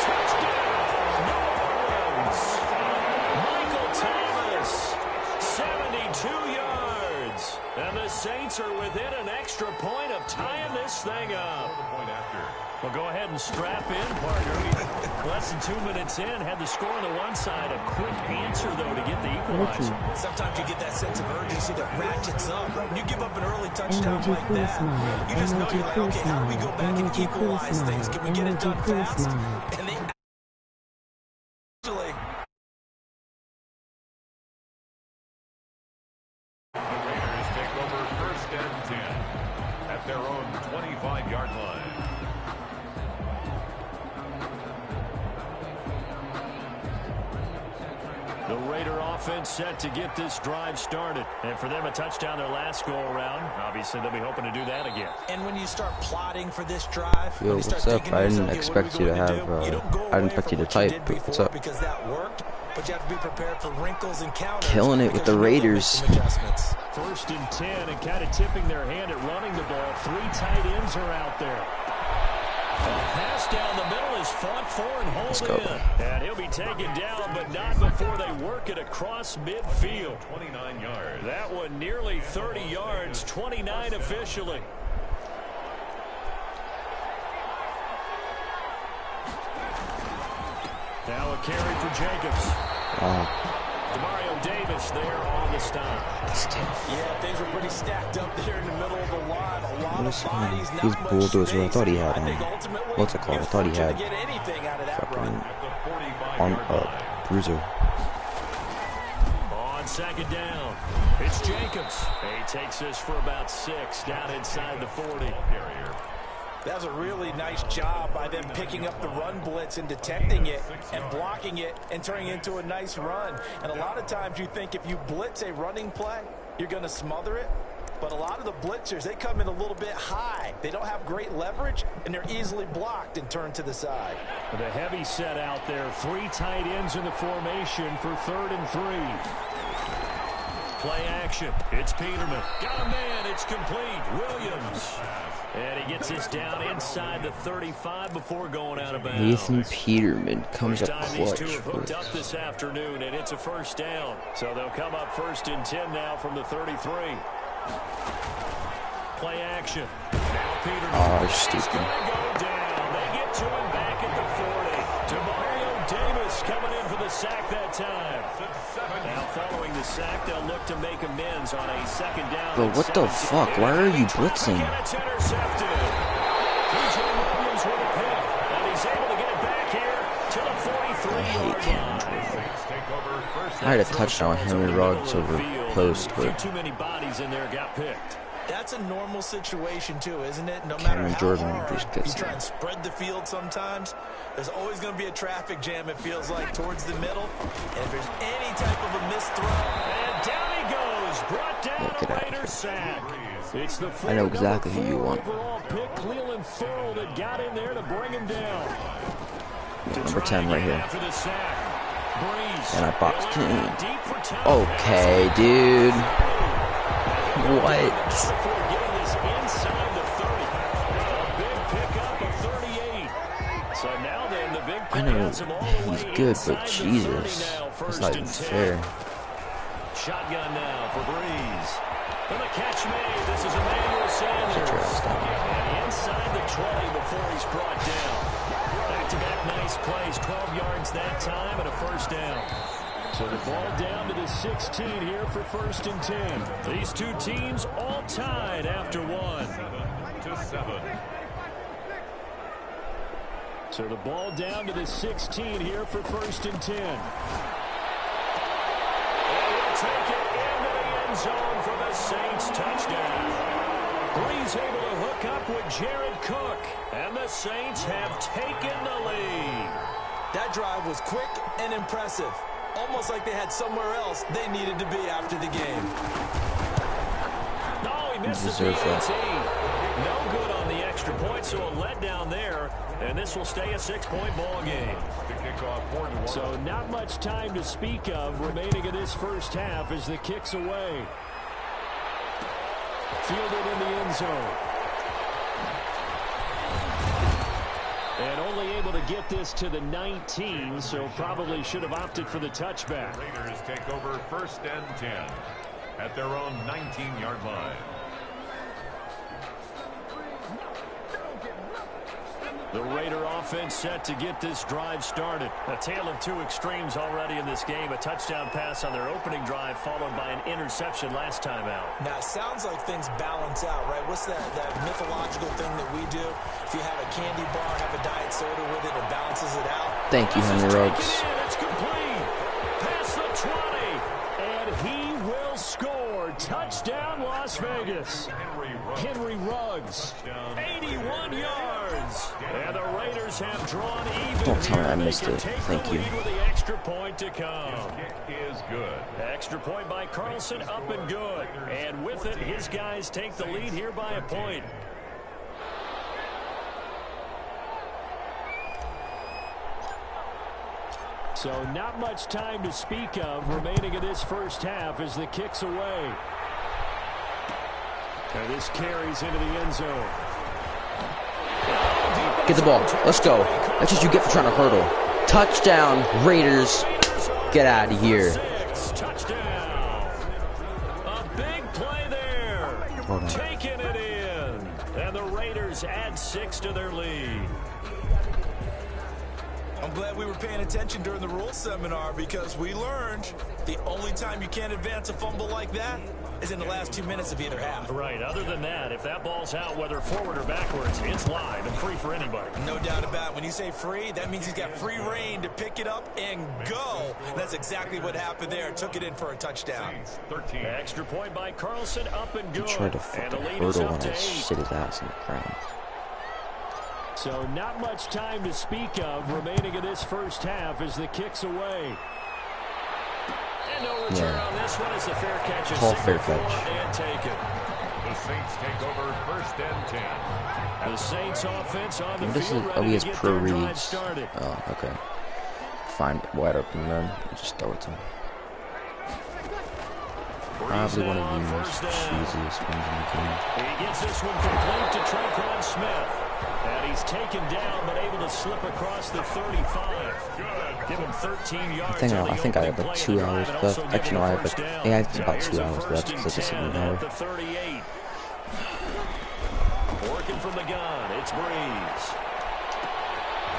Touchdown, New Orleans. Michael Thomas, 72 yards. And the Saints are within an extra point of tying this thing up. Well, go ahead and strap in, partner. Less than 2 minutes in, had the score on the one side. A quick answer, though, to get the equalizer. Sometimes you get that sense of urgency that ratchets up. When you give up an early touchdown like that, you just know you're like, okay, how do we go back and equalize things? Can we get it done fast? And they actually... The Raiders take over first and 10 at their own 25-yard line. The Raider offense set to get this drive started. And for them, a touchdown their last go-around. Obviously, they'll be hoping to do that again. And when you start plotting for this drive... Yo, what's up? I didn't expect you to have... I didn't expect you to type. What's up? Because that worked, but you have to be prepared for wrinkles and counters. Killing it with the Raiders. First and 10 and kind of tipping their hand at running the ball. 3 tight ends are out there. A pass down the middle is fought for and hauled in. And he'll be taken down, but not before they work it across midfield. 29 yards. That one nearly 30 yards, 29 officially. Now a carry for Jacobs. Demario Davis there on the stop. Yeah, things were pretty stacked up there in the middle of the line. A lot of bodies, he's bulldozer. I thought he had what's it called? I thought he had fucking bruiser. On second down, it's Jacobs. He takes this for about 6 down inside the 40. That was a really nice job by them picking up the run blitz and detecting it and blocking it and turning it into a nice run. And a lot of times you think if you blitz a running play, you're going to smother it. But a lot of the blitzers, they come in a little bit high They don't have great leverage, and they're easily blocked and turned to the side. The heavy set out there. 3 tight ends in the formation for 3rd and 3. Play action. It's Peterman. Got a man. It's complete. Williams. And he gets this down inside the 35 before going out of bounds. Nathan Peterman comes up Time clutch. these two have hooked up this afternoon, and it's a first down. So they'll come up 1st and 10 now from the 33. Play action. Now Peterman. Oh, stupid. He's going to go down. They get to him back at the 40. Demario Davis coming in for the sack that time. Now following the sack, they'll look to make amends on a 2nd down. Bro, what the fuck? Why are you blitzing? It's intercepted. DJ Williams with a pick, and he's able to get it back here to the 43-yard line. I had a touchdown with Henry Ruggs over post, but too many bodies in there got picked. That's a normal situation, too, isn't it? No matter Cameron how Jordan hard just gets you try and spread the field sometimes, there's always going to be a traffic jam, it feels like, towards the middle. And if there's any type of a missed throw, and down he goes, brought down a Raider sack. It's the I know exactly who you want. overall pick, Cleveland Farrell, that got in there to bring him down. Number 10 right here. After the sack, Breeze. And I boxed him. Okay, dude. What? Before getting this inside the 30. A big pickup of 38. So now then, the big I know pickups him all the he's way good, inside but the 30 Jesus, now. it's First not and even 10. fair. Shotgun now for Breeze. And the catch made. This is Emmanuel Sanders. And inside the 20 before he's brought down. Back-to-back nice plays. 12 yards that time and a first down. So the ball down to the 16 here for 1st and 10. These two teams all tied after 1. 7-7. So the ball down to the 16 here for 1st and 10. And he'll take it into the end zone for the Saints touchdown. Breeze able to hook up with Jared Cook. And the Saints have taken the lead. that drive was quick and impressive. Almost like they had somewhere else they needed to be after the game. No, he missed the PAT. No good on the extra point, so a letdown there. And this will stay a 6-point ball game. So not much time to speak of remaining in this first half as the kick's away. Fielded in the end zone. And only able to get this to the 19, so probably should have opted for the touchback. Raiders take over 1st and 10 at their own 19-yard line. The Raider offense set to get this drive started. A tale of two extremes already in this game. A touchdown pass on their opening drive followed by an interception last time out. Now, it sounds like things balance out, right? What's that mythological thing that we do? If you have a candy bar, have a diet soda with it, it balances it out. Thank you, Henry Ruggs. It's complete. Past the 20. And he will score. Touchdown, Las Vegas. Henry Ruggs. 81 yards. And the Raiders have drawn even. Don't tell me I missed it. Thank you. With the extra point to come. Kick is good. Extra point by Carlson, up and good. And with it, his guys take the lead here by a point. So not much time to speak of remaining in this first half as the kick's away. And this carries into the end zone. Get the ball. Let's go. That's what you get for trying to hurdle. Touchdown, Raiders. Get out of here. Touchdown. A big play there. Taking it in. And the Raiders add 6 to their lead. I'm glad we were paying attention during the rules seminar because we learned the only time you can't advance a fumble like that is in the last 2 minutes of either half. Right. Other than that, if that ball's out, whether forward or backwards, it's live and free for anybody. No doubt about it. When you say free, that means he's got free reign to pick it up and go. And that's exactly what happened there. Took it in for a touchdown. 13. Extra point by Carlson, up and good. He tried to fucking hurdle when I sit his ass in the ground. So not much time to speak of remaining in this first half as the kick's away. And no return on this one as the fair catch is Call fair catch. and taken. The Saints take over 1st and 10. The Saints offense on the This is, field oh, he ready has to get pro their drive reads. started. Oh, okay. Find wide open then. Just throw it to him. Probably one of the most cheesiest ones in the game. He gets this one complete to Tre'Quan Smith. And he's taken down, but able to slip across the 35. Give him 13 yards. I think I have like 2 hours left. Actually, no, I have like, yeah, it's about 2 hours left because I just hit an hour. The 38. Working from the gun, it's Breeze.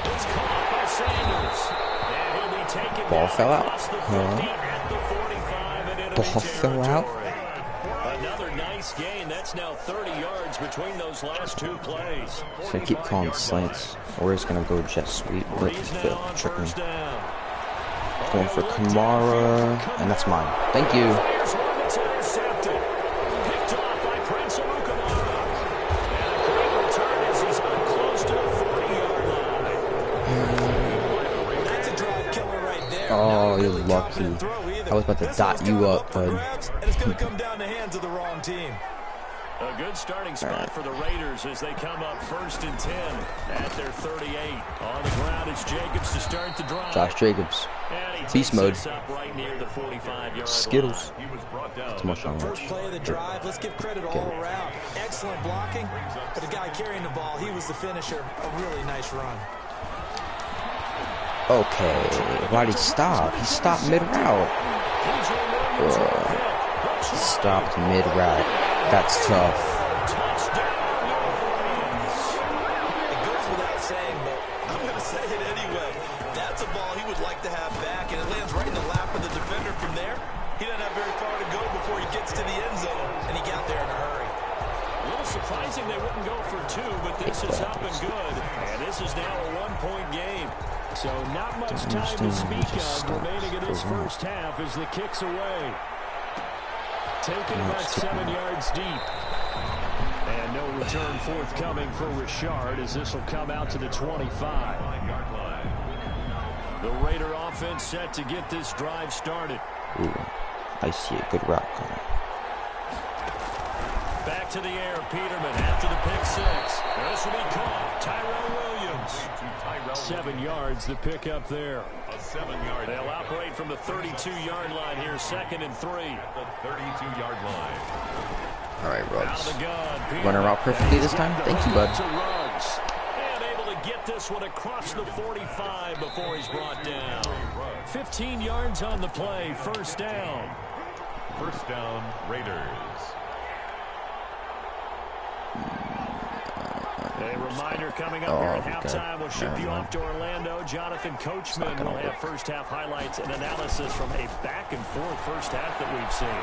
It's caught by Sanders. And he'll be taken Ball down fell out. across the 50 at the 45 and enemy Ball fell out. territory. Another nice gain. That's now 30 yards between those last two plays. So I keep calling slants, or he's gonna go jet sweep, but trick me. Going for Kamara, and that's mine. Thank you. Oh, you're lucky. I was about to dot you up, bud. It's going to come down the hands of the wrong team. A good starting spot for the Raiders as they come up 1st and 10 at their 38. On the ground, it's Jacobs to start the drive. Josh Jacobs. Beast mode. Right near the 45-yard Skittles. It's much on First play of the drive, let's give credit all around. Excellent blocking, but the guy carrying the ball, he was the finisher. A really nice run. Okay, why'd he stop? He stopped mid-route. He stopped mid-route. That's tough. It goes without saying, but I'm going to say it anyway. That's a ball he would like to have back, and it lands right in the lap of the defender from there. He doesn't have very far to go before he gets to the end zone, and he got there in a hurry. A little surprising they wouldn't go for two, but this is up and good. And this is now a one-point game. So not much time to speak of remaining in this first half as the kick's away. Taken about 7 yards deep. And no return forthcoming for Richard as this will come out to the 25-yard line. The Raider offense set to get this drive started. Ooh, I see a good route coming. Back to the air, Peterman after the pick six. This will be caught. Tyrell Williams. 7 yards the pick up there. A 7-yard. They'll operate from the 32-yard line here, 2nd and 3. The 32-yard line. All right, Ruggs. Out of the gun. Running route perfectly this time. Thank you, bud. To Ruggs. And able to get this one across the 45 before he's brought down. 15 yards on the play. First down. First down, Raiders. A reminder coming up here at halftime. We'll ship you off to Orlando. Jonathan Coachman will have first half highlights and analysis from a back and forth first half that we've seen.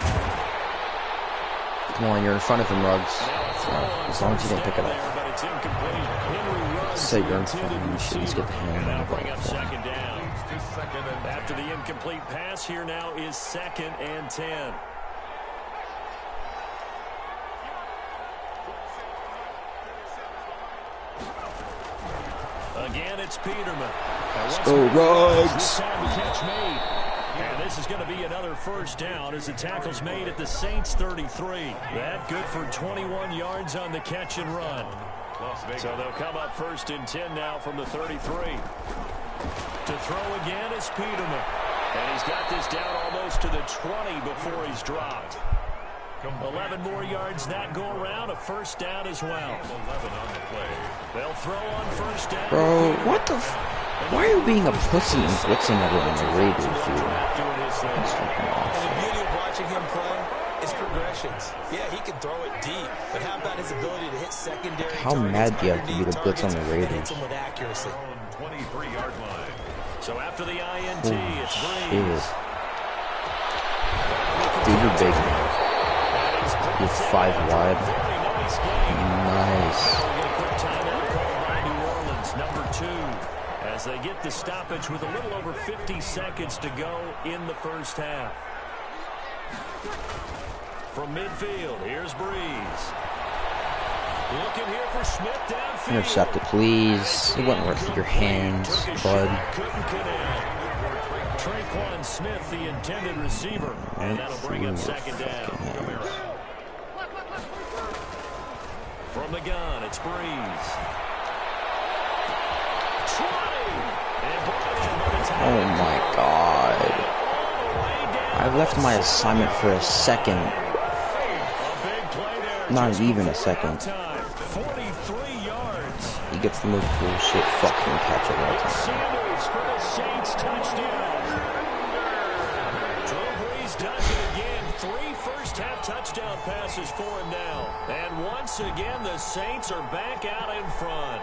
Come on, you're in front of him, Ruggs. As long as you don't pick it up. Say you're in front of him. You should at least get the hand on the ball. Second down. After the incomplete pass, here now is 2nd and 10. Again, it's Peterman. Let's go, Ruggs. And this is going to be another first down as the tackle's made at the Saints 33. That good for 21 yards on the catch and run. So they'll come up 1st and 10 now from the 33. To throw again is Peterman. And he's got this down almost to the 20 before he's dropped. 11 more yards that go around. A first down as well. 11 on the play. They'll throw on first down. Bro, what the why are you being a pussy and blitzing everyone in the Raiders, dude? And the beauty of watching him play is progressions. Yeah, he can throw it deep, but how about his ability to hit secondary? How mad do you have to be to blitz on the Raiders? Hits him with accuracy. 23-yard line. So after the INT, it's Breeze. Dude, you're big, man. You're 5 wide. Nice. Number 2, as they get the stoppage with a little over 50 seconds to go in the first half. From midfield, here's Breeze. Looking here for Smith downfield. Intercept it, please. It wasn't worth your hands, bud. Tre'Quan Smith, the intended receiver, and that'll bring up 2nd down. From the gun, it's Breeze. 20. Oh my God. I left my assignment for a second. Not even a second. 43 yards. He gets the most bullshit fucking catch of all time. Sanders for the Saints touchdown. Drew Brees does it again. 3 first-half touchdown passes for him now. And once again, the Saints are back out in front.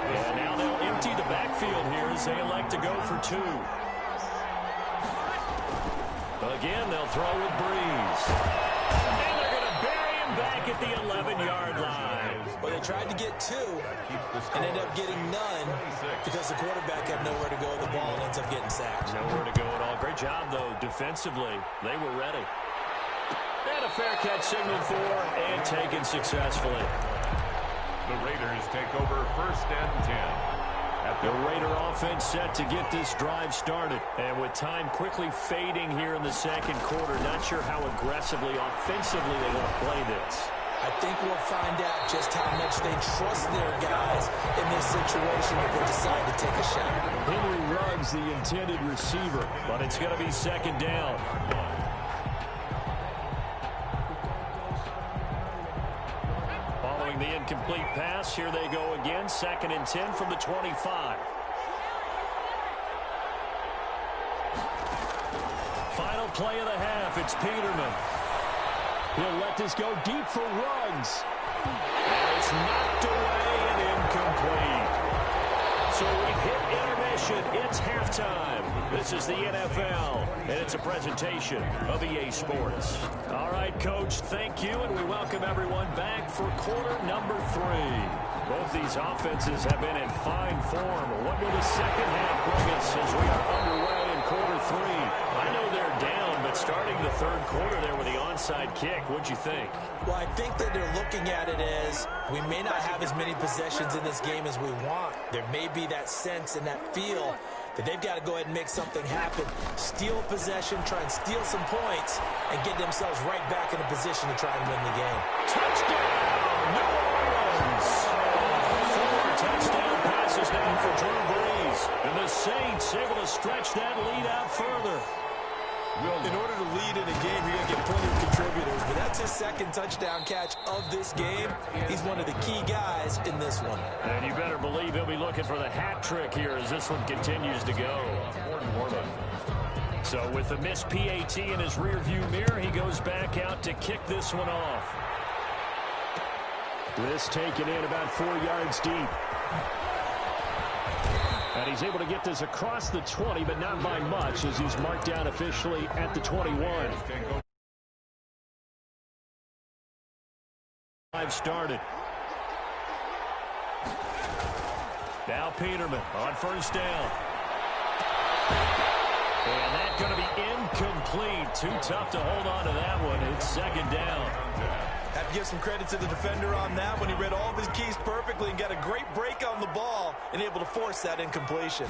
And now they'll empty the backfield here as they elect to go for 2. Again, they'll throw with Breeze. And they're going to bury him back at the 11-yard line. Well, they tried to get 2 and ended up getting none because the quarterback had nowhere to go with the ball and ends up getting sacked. Nowhere to go at all. Great job, though, defensively. They were ready. And a fair catch signaled for and taken successfully. The Raiders take over 1st and 10. The Raider offense set to get this drive started. And with time quickly fading here in the second quarter, not sure how aggressively, offensively they want to play this. I think we'll find out just how much they trust their guys in this situation if they decide to take a shot. Henry Ruggs, the intended receiver, but it's going to be second down. Following the incomplete pass, here they go again. 2nd and 10 from the 25. Final play of the half. It's Peterman. He'll let this go deep for Ruggs. And it's knocked away and incomplete. So we've hit intermission. It's halftime. This is the NFL, and it's a presentation of EA Sports. All right, Coach, thank you, and we welcome everyone back for quarter number 3. Both these offenses have been in fine form. What will the second half bring us as we are underway in quarter 3? I know they're down, but starting the third quarter there with the onside kick, what'd you think? Well, I think that they're looking at it as we may not have as many possessions in this game as we want. There may be that sense and that feel that they've got to go ahead and make something happen, steal possession, try and steal some points, and get themselves right back in a position to try and win the game. Touchdown! New Orleans! 4 touchdown passes now for Drew Brees. And the Saints able to stretch that lead out further. In order to lead in a game, you're going to get plenty of contributors, but that's his 2nd touchdown catch of this game. He's one of the key guys in this one. And you better believe he'll be looking for the hat trick here as this one continues to go. So with the missed PAT in his rearview mirror, he goes back out to kick this one off. This taken in about 4 yards deep. And he's able to get this across the 20, but not by much as he's marked down officially at the 21. I've started. Now Peterman on 1st down. And that's going to be incomplete. Too tough to hold on to that one. It's 2nd down. Have to give some credit to the defender on that when he read all of his keys perfectly and got a great break on the ball and able to force that incompletion.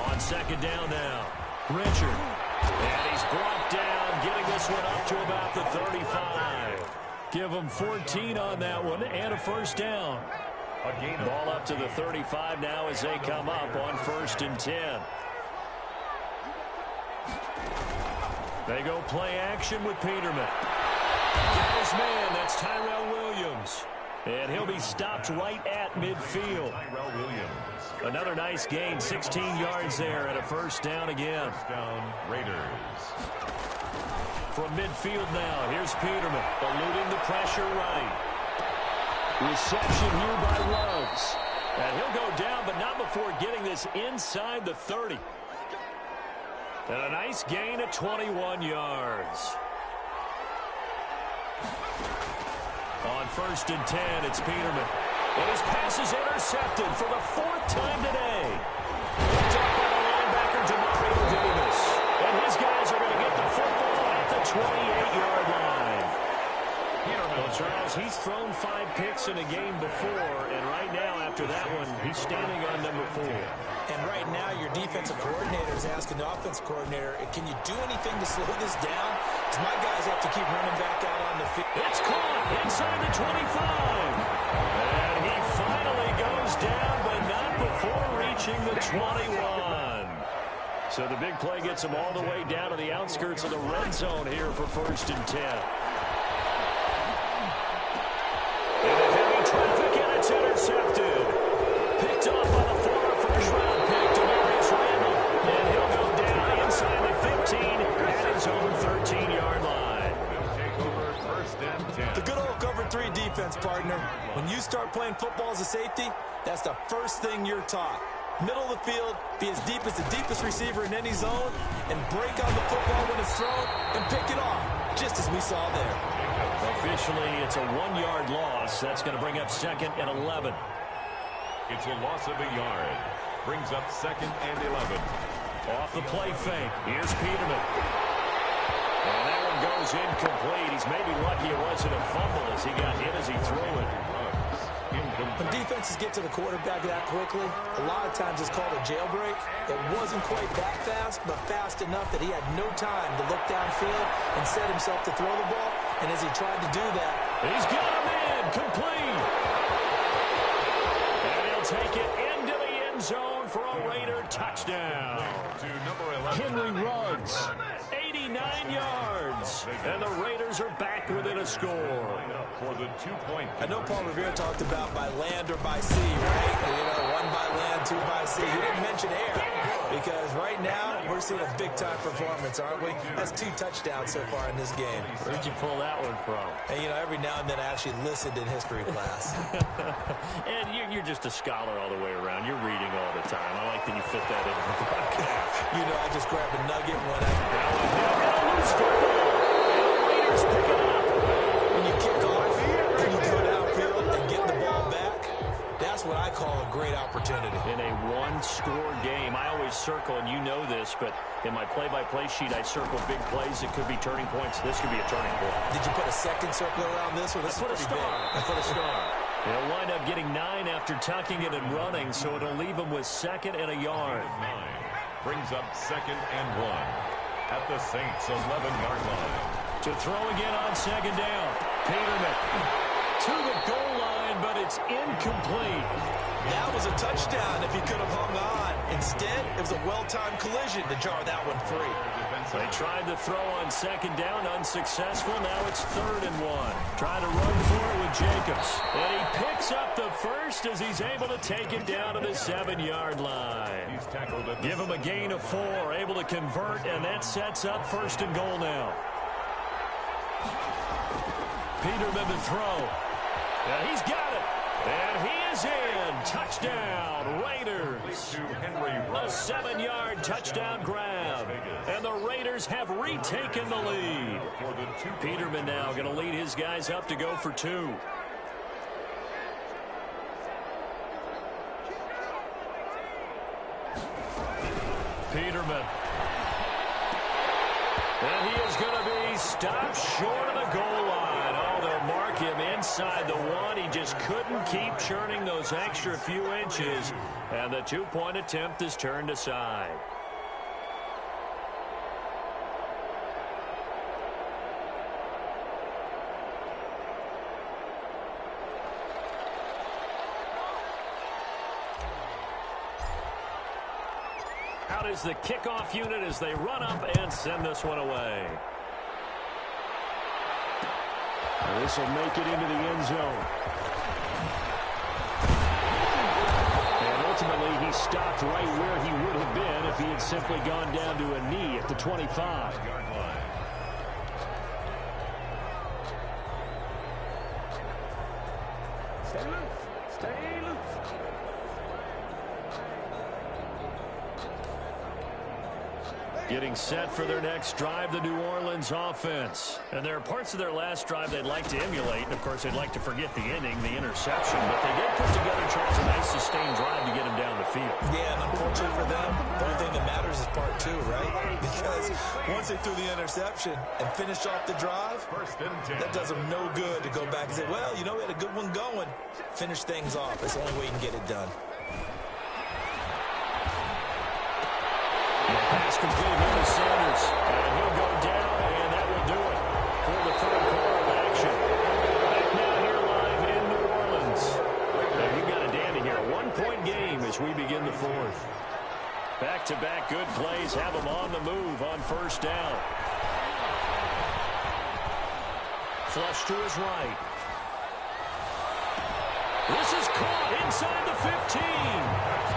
On 2nd down now, Richard. And he's brought down, getting this one up to about the 35. Give him 14 on that one and a 1st down. Ball up to the 35 now as they come up on 1st and 10. They go play action with Peterman. Got his man, that's Tyrell Williams. And he'll be stopped right at midfield. Tyrell Williams. Another nice gain, 16 yards there and a 1st down again. 1st down, Raiders. From midfield now, here's Peterman, eluding the pressure right. Reception here by Ruggs. And he'll go down, but not before getting this inside the 30. And a nice gain of 21 yards. On 1st and 10, it's Peterman. And his pass is intercepted for the 4th time today. Picked up by the linebacker, Demario Davis. And his guys are going to get the football at the 28-yard line. Well, Charles, he's thrown 5 picks in a game before, and right now, after that one, he's standing on number 4. And right now, your defensive coordinator is asking the offensive coordinator, can you do anything to slow this down? Because my guys have to keep running back out on the field. It's caught inside the 25. And he finally goes down, but not before reaching the 21. So the big play gets him all the way down to the outskirts of the red zone here for 1st and 10. Into heavy traffic, and it's intercepted. Picked off by the former first-round pick, Demarius Randall. And he'll go down inside the 15 at his own 13-yard line. They'll take over 1st and 10. The good old cover 3 defense, partner. When you start playing football as a safety, that's the first thing you're taught. Middle of the field, be as deep as the deepest receiver in any zone, and break on the football when it's thrown, and pick it off, just as we saw there. Officially, it's a 1-yard loss. That's going to bring up 2nd and 11. It's a loss of a yard. Brings up 2nd and 11. Off the play fake. Here's Peterman. And that one goes incomplete. He's maybe lucky it wasn't a fumble as he got hit as he threw it. When defenses get to the quarterback that quickly, a lot of times it's called a jailbreak. It wasn't quite that fast, but fast enough that he had no time to look downfield and set himself to throw the ball. And as he tried to do that, he's got him in, complete. And he'll take it into the end zone for a Raider touchdown. To number 11. Henry Ruggs, 89 yards. And the Raiders are back within a score. For the 2-point. I know Paul Revere talked about by land or by sea, right? You know, 1 by land, 2 by sea. He didn't mention air because right now we're seeing a big-time performance, aren't we? That's 2 touchdowns so far in this game. Where'd you pull that one from? And, you know, every now and then I actually listened in history class. And you're just a scholar all the way around. You're reading all the time. I like that you fit that into the broadcast. You know, I just grab a nugget when I... Loose football. Raiders pick it up. When you kick off and you go downfield and get the ball back, that's what I call a great opportunity. In a 1-score game, I always circle, and you know this, but in my play-by-play sheet, I circle big plays that could be turning points. This could be a turning point. Did you put a second circle around this one? This is pretty big. I put a star. They'll wind up getting 9 after tucking it and running, so it'll leave them with 2nd and a yard. 9 brings up 2nd and 1 at the Saints' 11-yard line. To throw again on 2nd down. Peterman to the goal line, but it's incomplete. That was a touchdown if he could have hung on. Instead, it was a well-timed collision to jar that one free. They tried to throw on 2nd down, unsuccessful. Now it's 3rd and 1. Trying to run for it with Jacobs. And he picks up the first as he's able to take it down to the 7-yard line. He's tackled at Give him a gain of 4, able to convert, and that sets up 1st and goal now. Peterman to throw. And he's got it. And he is in. Touchdown, Raiders. A 7-yard touchdown grab. And the Raiders have retaken the lead. Peterman now going to lead his guys up to go for 2. Peterman. And he is going to be stopped short of the goal line. Oh, they'll mark him inside the 1. He just couldn't keep churning those extra few inches. And the 2-point attempt is turned aside. Out is the kickoff unit as they run up and send this one away. This will make it into the end zone. And ultimately, he stopped right where he would have been if he had simply gone down to a knee at the 25-yard line. Stay loose. Stay loose. Getting set for their next drive, the New Orleans offense. And there are parts of their last drive they'd like to emulate. And, of course, they'd like to forget the inning, the interception. But they did put together, Charles, a nice sustained drive to get him down the field. Yeah, and unfortunately for them, the only thing that matters is part 2, right? Because once they threw the interception and finished off the drive, that does them no good to go back and say, well, you know, we had a good one going. Finish things off. It's the only way you can get it done. Pass complete here to Sanders. And he'll go down, and that will do it for the third quarter of action. as we begin the fourth. Back-to-back good plays have him on the move on first down. Flush to his right. This is caught inside the 15.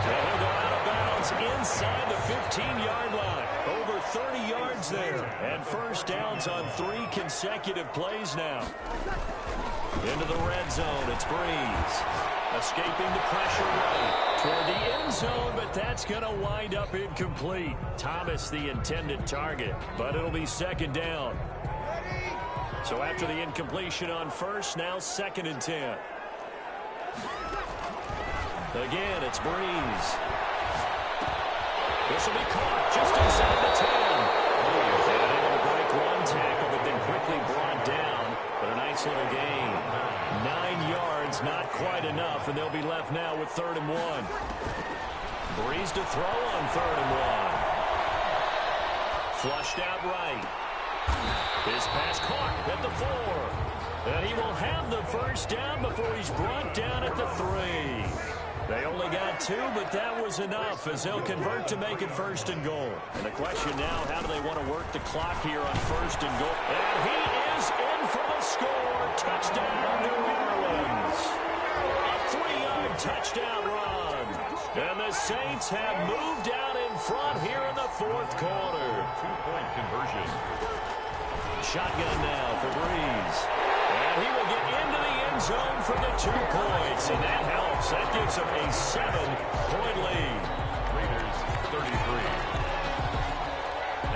And he'll go out of bounds inside the 15-yard line. Over 30 yards there. And first downs on 3 consecutive plays now. Into the red zone, it's Breeze. Escaping the pressure right toward the end zone, but that's going to wind up incomplete. Thomas the intended target, but it'll be second down. So after the incompletion on first, now 2nd and 10. Again, it's Breeze. This will be caught just inside the 10. And able to break one tackle, but then quickly brought down. But a nice little gain. 9 yards, not quite enough, and they'll be left now with 3rd and 1. Breeze to throw on 3rd and 1. Flushed out right. His pass caught at the 4. And he will have the first down before he's brought down at the 3. They only got 2, but that was enough as they'll convert to make it 1st and goal. And the question now, how do they want to work the clock here on 1st and goal? And he is in for the score. Touchdown, New Orleans. A 3-yard touchdown run. And the Saints have moved out in front here in the 4th quarter. 2-point conversion. Shotgun now for Breeze. And he will get into the end zone for the 2 points. And that helps. That gives him a 7-point lead. Raiders 33.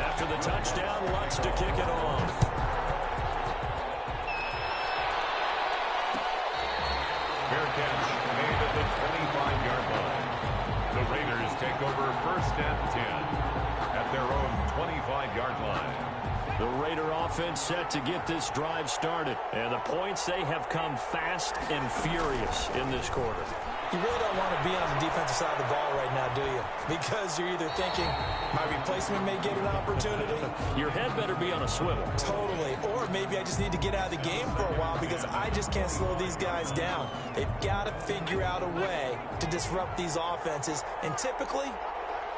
After the touchdown, Lutz to kick it off. Fair catch made at the 25-yard line. The Raiders take over 1st and 10 at their own 25-yard line. The Raider offense set to get this drive started. And the points, they have come fast and furious in this quarter. You really don't want to be on the defensive side of the ball right now, do you? Because you're either thinking, my replacement may get an opportunity. Your head better be on a swivel. Totally. Or maybe I just need to get out of the game for a while because I just can't slow these guys down. They've got to figure out a way to disrupt these offenses. And typically,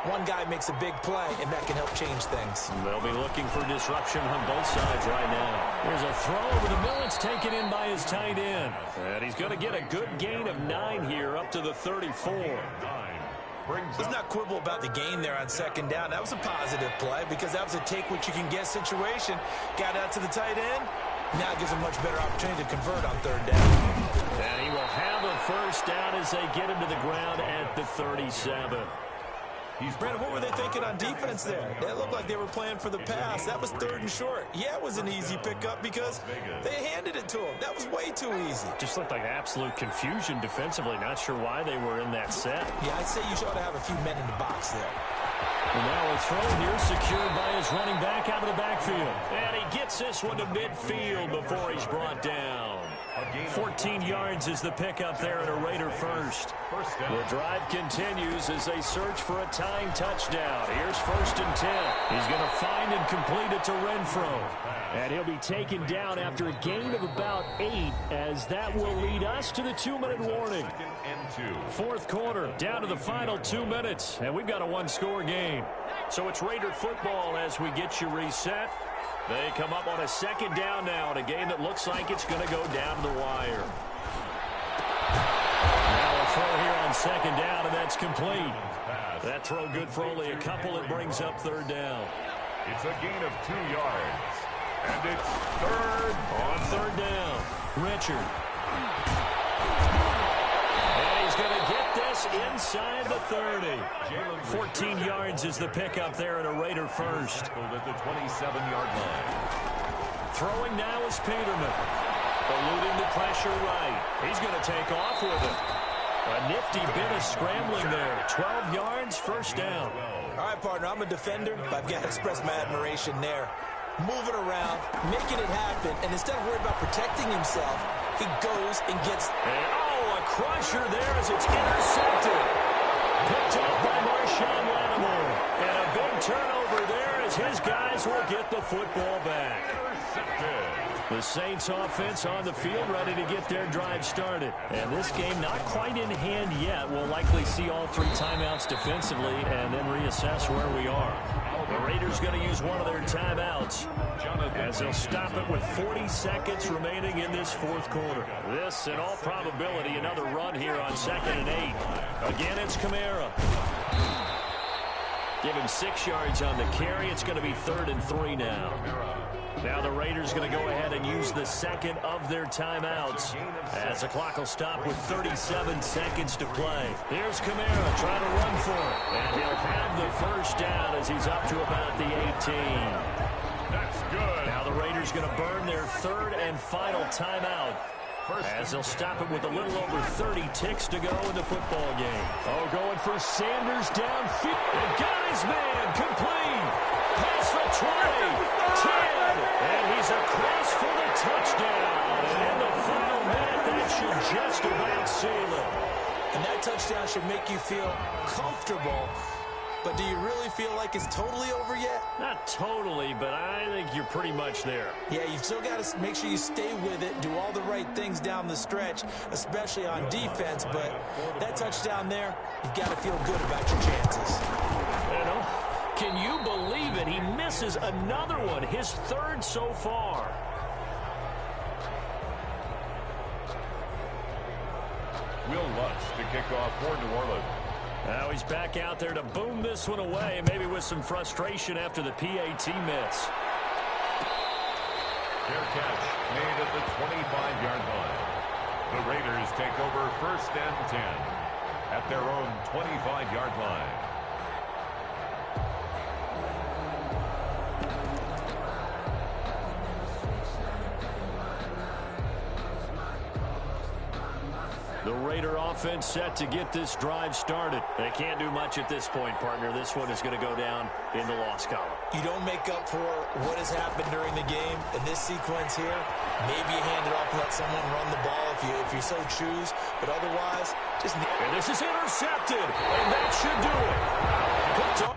one guy makes a big play, and that can help change things. They'll be looking for disruption on both sides right now. There's a throw over the middle. It's taken in by his tight end. And he's going to get a good gain of 9 here up to the 34. Let's not quibble about the gain there on 2nd down. That was a positive play because that was a take-what-you-can-get situation. Got out to the tight end. Now it gives him a much better opportunity to convert on 3rd down. And he will have a first down as they get him to the ground at the 37. Brandon, what were they thinking on defense there? That looked like they were playing for the pass. That was 3rd and short. Yeah, it was an easy pickup because they handed it to him. That was way too easy. Just looked like absolute confusion defensively. Not sure why they were in that set. Yeah, I'd say you ought to have a few men in the box there. And now a throw here secured by his running back out of the backfield. And he gets this one to midfield before he's brought down. 14 yards is the pickup there at a Raider first. The drive continues as they search for a tying touchdown. Here's 1st and 10. He's going to find and complete it to Renfro. And he'll be taken down after a gain of about 8 as that will lead us to the 2-minute warning. 4th quarter, down to the final 2 minutes. And we've got a 1-score game. So it's Raider football as we get you reset. They come up on a 2nd down now in a game that looks like it's going to go down to the wire. Now a throw here on 2nd down, and that's complete. That throw good for only a couple. It brings up 3rd down. It's a gain of 2 yards. And it's 3rd on 3rd down. Richard. And he's going to get this inside the 30. 14 yards is the pickup there at a Raider first. At the 27-yard line. Throwing now is Peterman. Eluding the pressure right. He's going to take off with it. A nifty bit of scrambling there. 12 yards, first down. All right, partner, I'm a defender, but I've got to express my admiration there. Moving around, making it happen, and instead of worrying about protecting himself, he goes and gets... And, a crusher there as it's intercepted. Picked up by Marshawn Lattimore. And a big turnover there as his guys will get the football back. Intercepted. The Saints offense on the field ready to get their drive started. And this game not quite in hand yet. We'll likely see all 3 timeouts defensively and then reassess where we are. The Raiders going to use one of their timeouts as they'll stop it with 40 seconds remaining in this 4th quarter. This, in all probability, another run here on 2nd and 8. Again, it's Kamara. Give him 6 yards on the carry. It's going to be 3rd and 3 now. Now the Raiders going to go ahead and use the 2nd of their timeouts as the clock will stop with 37 seconds to play. Here's Kamara trying to run for it. And he'll have the first down as he's up to about the 18. That's good. Now the Raiders going to burn their 3rd and final timeout as they'll stop it with a little over 30 ticks to go in the football game. Oh, going for Sanders downfield. And got his man complete. Pass the 20, 10, and he's across for the touchdown. And in the final minute, that should just about seal it. And that touchdown should make you feel comfortable. But do you really feel like it's totally over yet? Not totally, but I think you're pretty much there. Yeah, you've still got to make sure you stay with it, do all the right things down the stretch, especially on defense. But that touchdown there, you've got to feel good about your chances. You know, can you believe it? He misses another one, his 3rd so far. Will Lutz to kick off for New Orleans. Now he's back out there to boom this one away, maybe with some frustration after the PAT miss. Fair catch made at the 25-yard line. The Raiders take over 1st and 10 at their own 25-yard line. The Raider offense set to get this drive started. They can't do much at this point, partner. This one is going to go down in the loss column. You don't make up for what has happened during the game in this sequence here. Maybe you hand it off and let someone run the ball if you so choose. But otherwise, just... And this is intercepted. And that should do it. Good talk.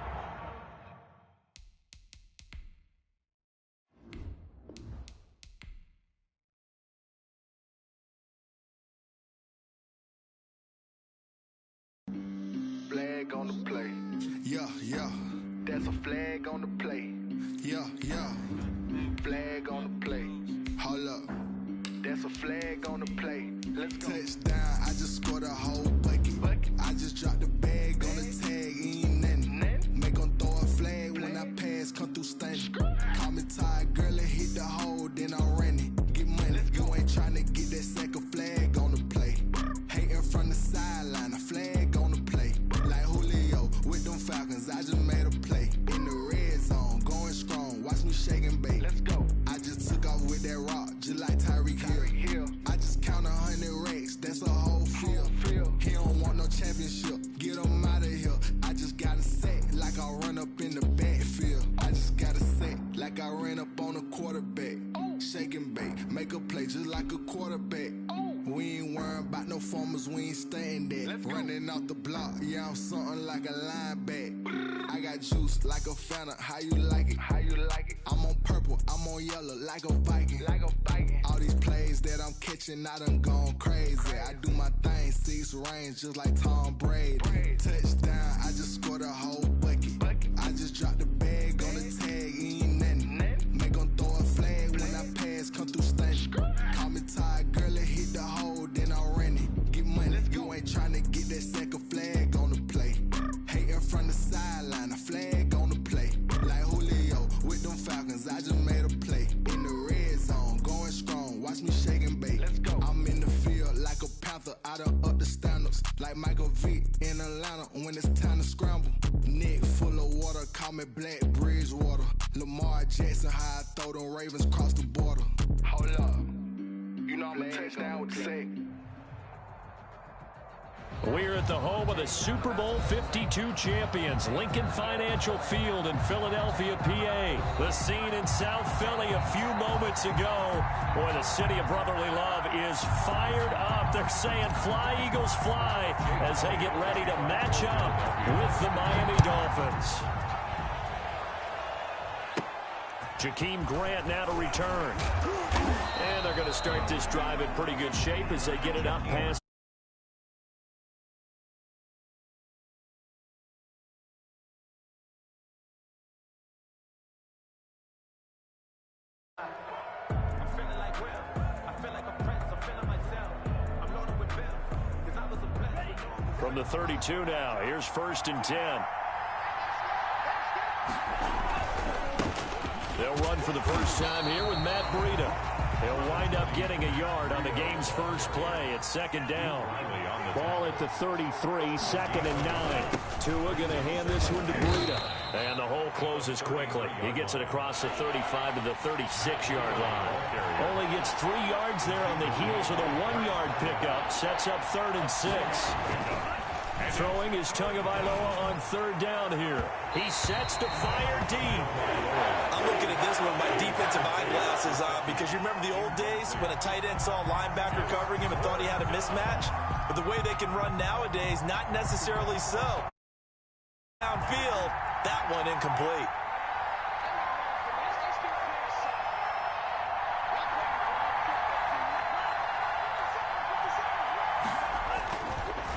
Flag on the play. Yeah, yeah. That's a flag on the play. Yeah, yeah. Flag on the play. Hold up. That's a flag on the play. Let's go. Touchdown, I just scored a whole bucket. I just dropped the bag on the tag, ain't nothing. Make them throw a flag when I pass, come through stunning. Call me tired, girl, and hit the hole, then I'm running. Get money, you ain't trying to get that second flag on the play. Hating from the sideline, a flag on the play. Like Julio with them Falcons, I just made a play. In the red zone, going strong, watch me shake and bake. Let's go. I just took off with that rock, just like Tyreek Hill. I just count 100 racks, that's a whole field. He don't want no championship, get him out of here. I just gotta set like I run up in the backfield. I just gotta set like I ran up on a quarterback. Shake and bake, make a play just like a quarterback. We ain't worrying about no formers, we ain't staying there. Running off the block, yeah, I'm something like a linebacker. I got juice like a Fanta, how you like it? How you like it? I'm on purple, I'm on yellow, like a Viking. Like a Viking. All these plays that I'm catching, I done gone crazy. I do my thing, 6 range, just like Tom Brady. Touchdown, I just scored a whole bucket. I just dropped the bag on the tag, ain't nothing. Make them throw a flag when I pass, come through stunning. Call me tired, girl, and hit the hole, then I'm running. Get money, you ain't trying to get that second flag on the play. Hating from the sideline, a flag on the play. Like Julio with them Falcons, I just made a play. In the red zone, going strong, watch me shake and bake. Let's go. I'm in the field like a Panther, I done up the standards. Like Michael Vick in Atlanta when it's time to scramble. Neck full of water, call me Black Bridgewater. Lamar Jackson, how I throw them Ravens cross the border. Hold up. You know I'm a touchdown with the sack. We're at the home of the Super Bowl 52 champions, Lincoln Financial Field in Philadelphia, PA. The scene in South Philly a few moments ago. Boy, the city of brotherly love is fired up. They're saying fly, Eagles, fly, as they get ready to match up with the Miami Dolphins. Jakeem Grant now to return. And they're going to start this drive in pretty good shape as they get it up past. From the 32 now, here's 1st and 10. They'll run for the first time here with Matt Breida. He'll wind up getting a yard on the game's first play. It's 2nd down. Ball at the 33, 2nd and 9. Tua going to hand this one to Breida. And the hole closes quickly. He gets it across the 35 to the 36-yard line. Only gets 3 yards there on the heels of the 1-yard pickup. Sets up 3rd and 6. Throwing is Tagovailoa on 3rd down here. He sets to fire deep. I'm looking at this with my defensive eyeglasses on because you remember the old days when a tight end saw a linebacker covering him and thought he had a mismatch? But the way they can run nowadays, not necessarily so. Downfield, that one incomplete.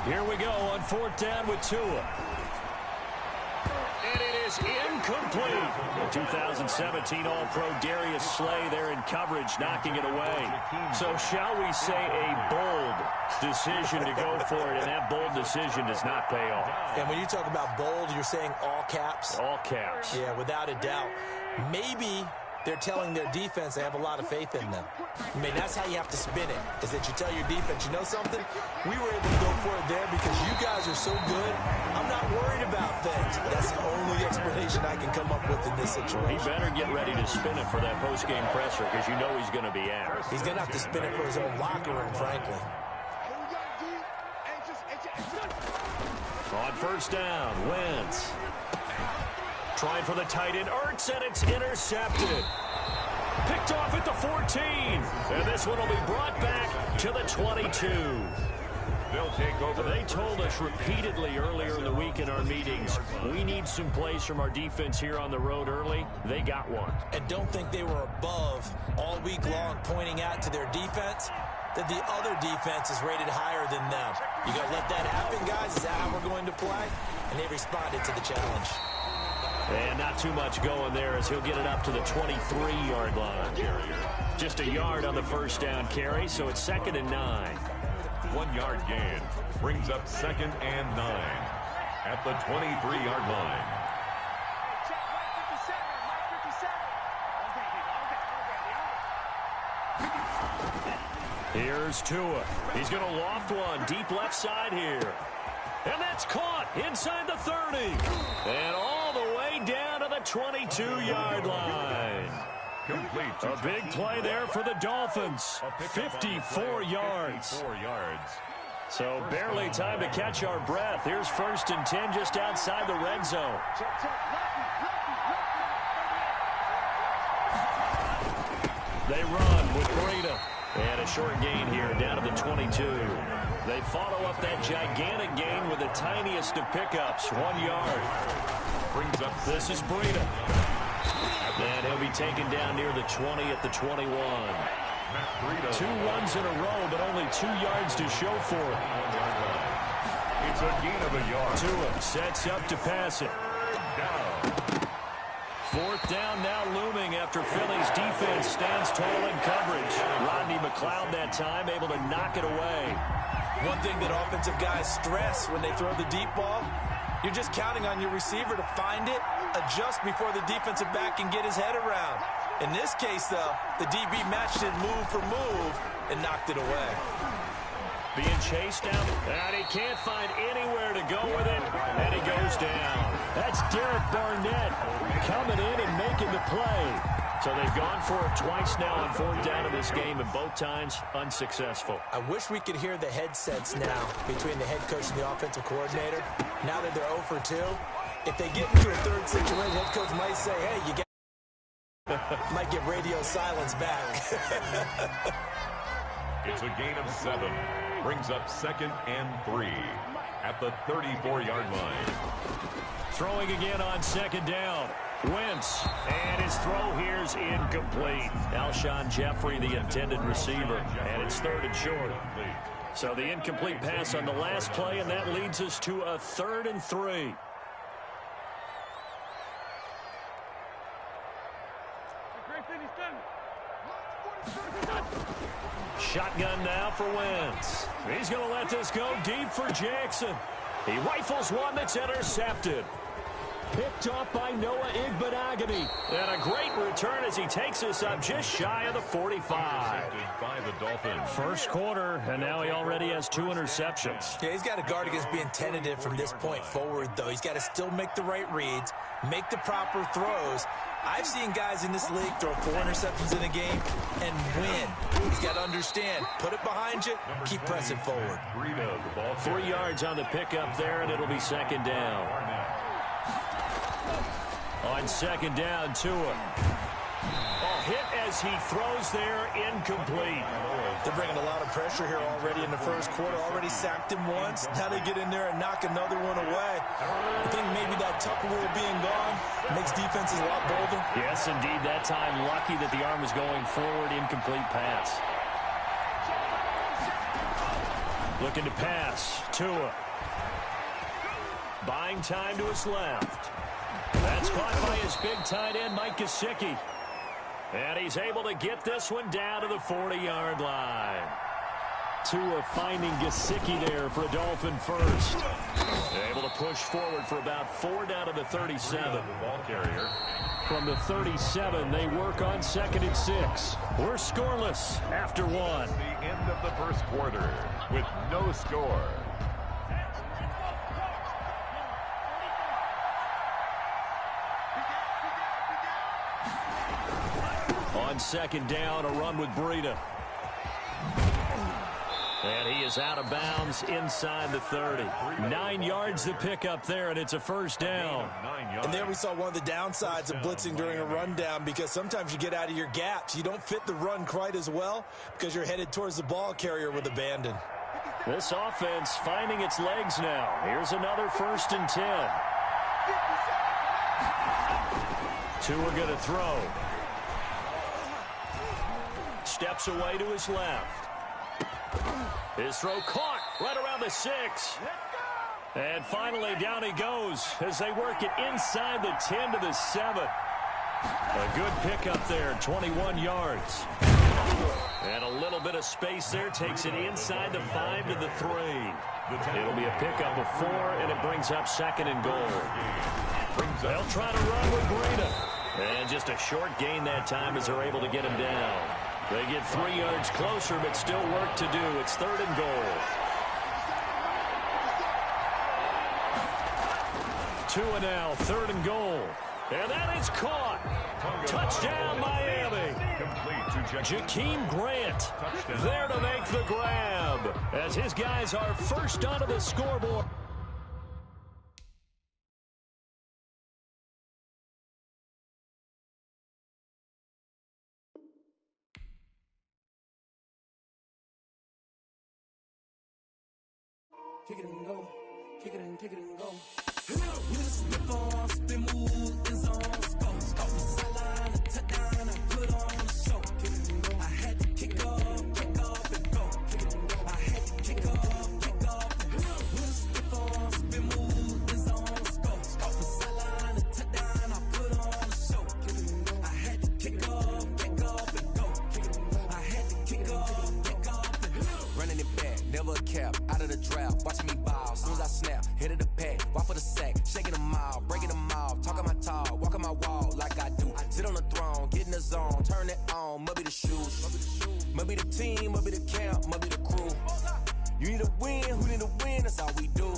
Here we go on 4th down with Tua. And it is incomplete. The 2017 All-Pro Darius Slay there in coverage, knocking it away. So shall we say a bold decision to go for it, and that bold decision does not pay off. And when you talk about bold, you're saying all caps? All caps. Yeah, without a doubt. Maybe they're telling their defense they have a lot of faith in them. I mean, that's how you have to spin it, is that you tell your defense, you know something? We were able to go for it there because you guys are so good. I'm not worried about things. That's the only explanation I can come up with in this situation. He better get ready to spin it for that post-game presser because you know he's going to be asked. He's going to have to spin it for his own locker room, frankly. On 1st down, Wentz. Trying for the tight end, Ertz, and it's intercepted. Picked off at the 14. And this one will be brought back to the 22. They'll take over. They told us repeatedly earlier in the week in our meetings, we need some plays from our defense here on the road early. They got one. And don't think they were above all week long pointing out to their defense that the other defense is rated higher than them. You got to let that happen, guys. Is that how we're going to play? And they responded to the challenge. And not too much going there as he'll get it up to the 23-yard line. Just a yard on the 1st down carry, so it's 2nd and 9. 1-yard gain brings up 2nd and 9 at the 23-yard line. Here's Tua. He's going to loft one deep left side here. And that's caught inside the 30. And all the way down to the 22-yard line. Complete. A big play there for the Dolphins. 54 yards. So barely time to catch our breath. Here's 1st and 10 just outside the red zone. They run with Breida. And a short gain here down to the 22. They follow up that gigantic gain with the tiniest of pickups, 1 yard. Brings up. This is Breida. And he'll be taken down near the 20 at the 21. 2 runs in a row, but only 2 yards to show for it. It's a gain of a yard. Tua sets up to pass it. 4th down now looming after Philly's defense stands tall in coverage. Rodney McLeod that time able to knock it away. One thing that offensive guys stress when they throw the deep ball, you're just counting on your receiver to find it, adjust before the defensive back can get his head around. In this case, though, the DB matched it move for move and knocked it away. Being chased down, and he can't find anywhere to go with it, and he goes down. That's Derek Barnett coming in and making the play. So they've gone for it twice now on 4th down in this game, and both times unsuccessful. I wish we could hear the headsets now between the head coach and the offensive coordinator. Now that they're 0 for 2, if they get into a 3rd situation, head coach might say, hey, you might get radio silence back. It's a gain of 7. Brings up 2nd and 3 at the 34-yard line. Throwing again on 2nd down. Wentz, and his throw here's incomplete. Alshon Jeffrey, the intended receiver, and it's 3rd and short. So the incomplete pass on the last play, and that leads us to a 3rd and 3. Shotgun now for Wentz. He's going to let this go deep for Jackson. He rifles one that's intercepted. Picked off by Noah Igbenogany. And a great return as he takes us up just shy of the 45. By the Dolphins. First quarter, and now he already has 2 interceptions. Yeah, he's got to guard against being tentative from this point forward, though. He's got to still make the right reads, make the proper throws. I've seen guys in this league throw 4 interceptions in a game and win. He's got to understand, put it behind you, keep pressing forward. 3 yards on the pickup there, and it'll be 2nd down. On 2nd down, Tua. Hit as he throws there, incomplete. They're bringing a lot of pressure here already in the first quarter. Already sacked him once. Now they get in there and knock another one away. I think maybe that tuck rule being gone makes defenses a lot bolder. Yes, indeed. That time, lucky that the arm was going forward. Incomplete pass. Looking to pass. Tua. Buying time to his left. That's caught by his big tight end, Mike Gesicki. And he's able to get this one down to the 40-yard line. Tua finding Gesicki there for a Dolphin first. Able to push forward for about 4 down to the 37. Ball carrier. From the 37, they work on 2nd and 6. We're scoreless after 1. The end of the first quarter with no score. On 2nd down, a run with Breida. And he is out of bounds inside the 30. 9 yards to pick up there, and it's a 1st down. And there we saw one of the downsides of blitzing during a rundown, because sometimes you get out of your gaps. You don't fit the run quite as well because you're headed towards the ball carrier with abandon. This offense finding its legs now. Here's another 1st and 10. 2 are going to throw. Steps away to his left. His throw caught right around the 6. And finally down he goes as they work it inside the 10 to the 7. A good pickup there, 21 yards. And a little bit of space there takes it inside the 5 to the 3. It'll be a pickup of 4, and it brings up 2nd and goal. They'll try to run with Breida. And just a short gain that time as they're able to get him down. They get 3 yards closer, but still work to do. It's 3rd and goal. Tua now, 3rd and goal. And that is caught. Touchdown, Miami. Jakeem Grant there to make the grab as his guys are first onto the scoreboard. Kick it and go, kick it and go. With a spit on, spin move, is on, scope. The sideline, a touchdown, I put on the show. Kick it and go. I had to kick off and go. Kick it and go. I had to kick off and go. With a spit on, spin move, is on, scope. The sideline, a touchdown, I put on the show. Kick it and go. I had to kick off and go. Kick it and go. I had to kick off and go. Running it back, never a cap, out of the draft, watching me ball, soon as I snap, hit of the pack, walk for the sack, shaking them out, breaking them out, talking my talk, walking my wall like I do, sit on the throne, get in the zone, turn it on, must be the shoes, must be the team, must be the camp, must be the crew, you need a win, who need a win, that's all we do,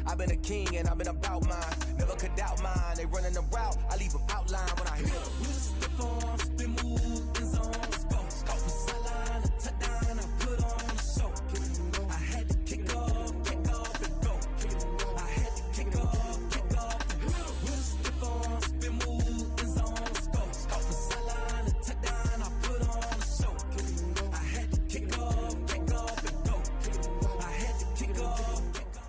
I've been a king and I've been about mine, never could doubt mine, they running the route, I leave them outline when I hit them. With a spit on, spin move, is on, scope. The sideline, a touchdown, I put on the show. Kick it and go. I had to kick off and go. Kick it and go. I had to kick off and go. With a spit on, spin move, is on, scope. The sideline, a touchdown, I put on the show. Kick it and go. I had to kick off and go. Kick it and go. I had to kick off and go.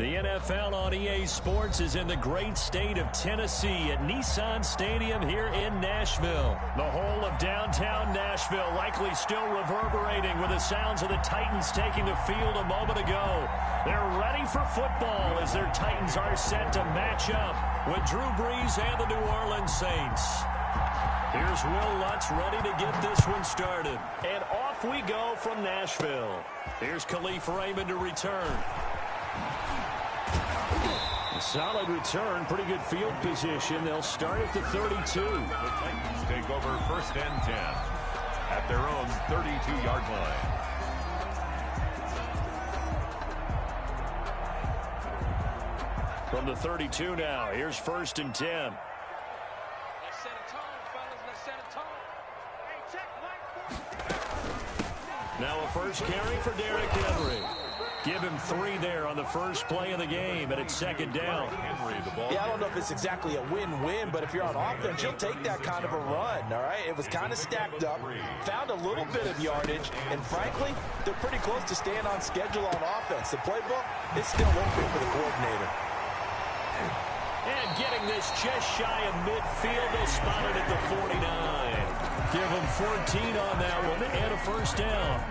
The NFL on EA Sports is in the great state of Tennessee at Nissan Stadium here in Nashville. The whole of downtown Nashville likely still reverberating with the sounds of the Titans taking the field a moment ago. They're ready for football as their Titans are set to match up with Drew Brees and the New Orleans Saints. Here's Will Lutz ready to get this one started. And off we go from Nashville. Here's Khalif Raymond to return. Solid return, pretty good field position. They'll start at the 32. The Titans take over 1st and 10 at their own 32-yard line. From the 32 now, here's 1st and 10. Now a first carry for Derrick Henry. Give him 3 there on the first play of the game, and it's 2nd down. Yeah, I don't know if it's exactly a win-win, but if you're on offense, you'll take that kind of a run, all right? It was kind of stacked up, found a little bit of yardage, and frankly, they're pretty close to staying on schedule on offense. The playbook is still open for the coordinator. And getting this just shy of midfield, they'll spot it at the 49. Give him 14 on that one, and a first down.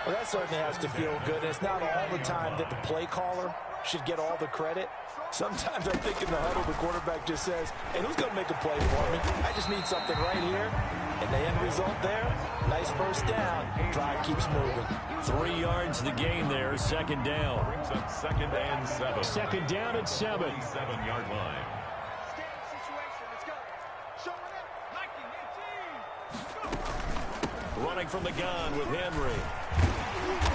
Well, that certainly has to feel good. It's not all the time that the play caller should get all the credit. Sometimes I think in the huddle, the quarterback just says, hey, who's going to make a play for me? I just need something right here. And the end result there, nice first down. Drive keeps moving. 3 yards the gain there, 2nd down. Brings up 2nd and 7. 2nd down at 7. 7-yard line. Running from the gun with Henry.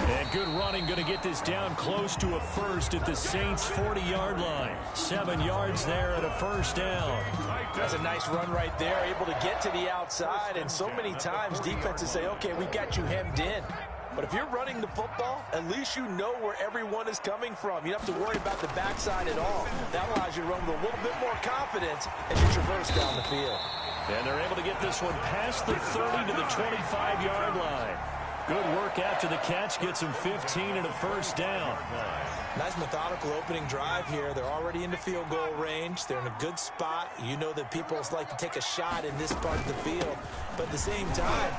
And good running, going to get this down close to a first at the Saints' 40-yard line. 7 yards there at a first down. That's a nice run right there, able to get to the outside. And so many times defenses say, okay, we've got you hemmed in. But if you're running the football, at least you know where everyone is coming from. You don't have to worry about the backside at all. That allows you to run with a little bit more confidence as you traverse down the field. And they're able to get this one past the 30 to the 25-yard line. Good work after the catch. Gets him 15 and a first down. Nice methodical opening drive here. They're already into field goal range. They're in a good spot. You know that people like to take a shot in this part of the field. But at the same time,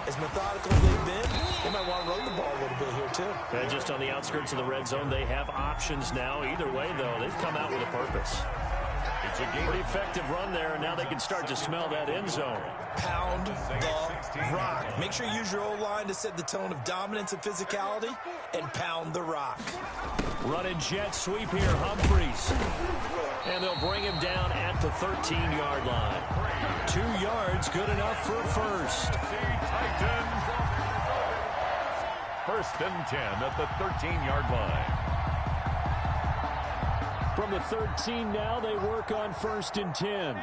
as methodical as they've been, they might want to run the ball a little bit here too. And just on the outskirts of the red zone, they have options now. Either way, though, they've come out with a purpose. It's a pretty effective run there, and now they can start to smell that end zone. Pound the rock. Make sure you use your O-line to set the tone of dominance and physicality, and pound the rock. Running jet sweep here, Humphreys. And they'll bring him down at the 13-yard line. 2 yards, good enough for a first. Titans. 1st and 10 at the 13-yard line. From the 13 now, they work on 1st and 10.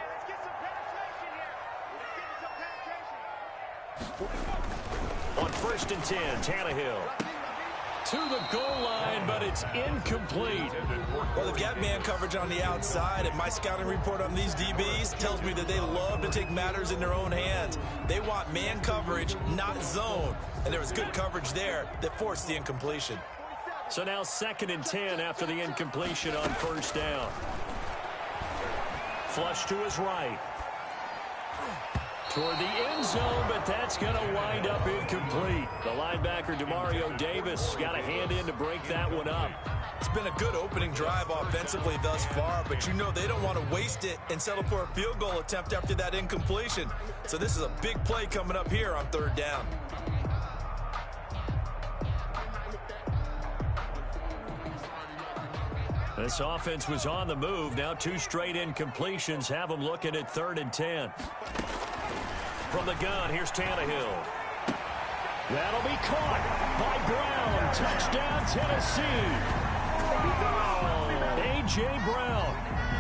On 1st and 10, Tannehill. To the goal line, but it's incomplete. Well, they've got man coverage on the outside, and my scouting report on these DBs tells me that they love to take matters in their own hands. They want man coverage, not zone. And there was good coverage there that forced the incompletion. So now 2nd and 10 after the incompletion on 1st down. Flush to his right. Toward the end zone, but that's going to wind up incomplete. The linebacker, Demario Davis, got a hand in to break that one up. It's been a good opening drive offensively thus far, but you know they don't want to waste it and settle for a field goal attempt after that incompletion. So this is a big play coming up here on 3rd down. This offense was on the move. Now 2 straight incompletions have them looking at 3rd and 10. From the gun, here's Tannehill. That'll be caught by Brown. Touchdown, Tennessee. A.J. Brown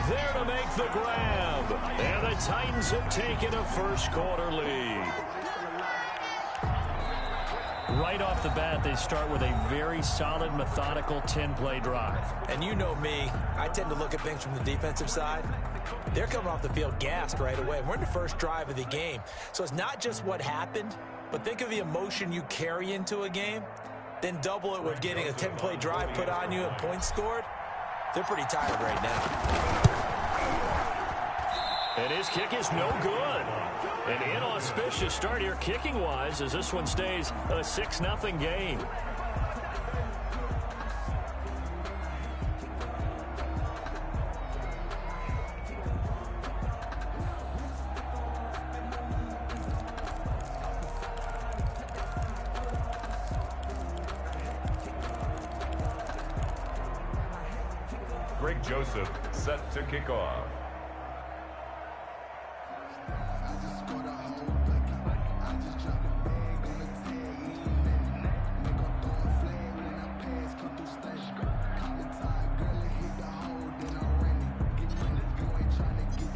there to make the grab. And the Titans have taken a first-quarter lead. Right off the bat, they start with a very solid, methodical 10-play drive. And you know me, I tend to look at things from the defensive side. They're coming off the field gassed right away. We're in the first drive of the game. So it's not just what happened, but think of the emotion you carry into a game. then double it with getting a 10-play drive put on you and points scored, they're pretty tired right now. And his kick is no good. An inauspicious start here kicking-wise as this one stays a 6-0 game. Greg Joseph set to kick off.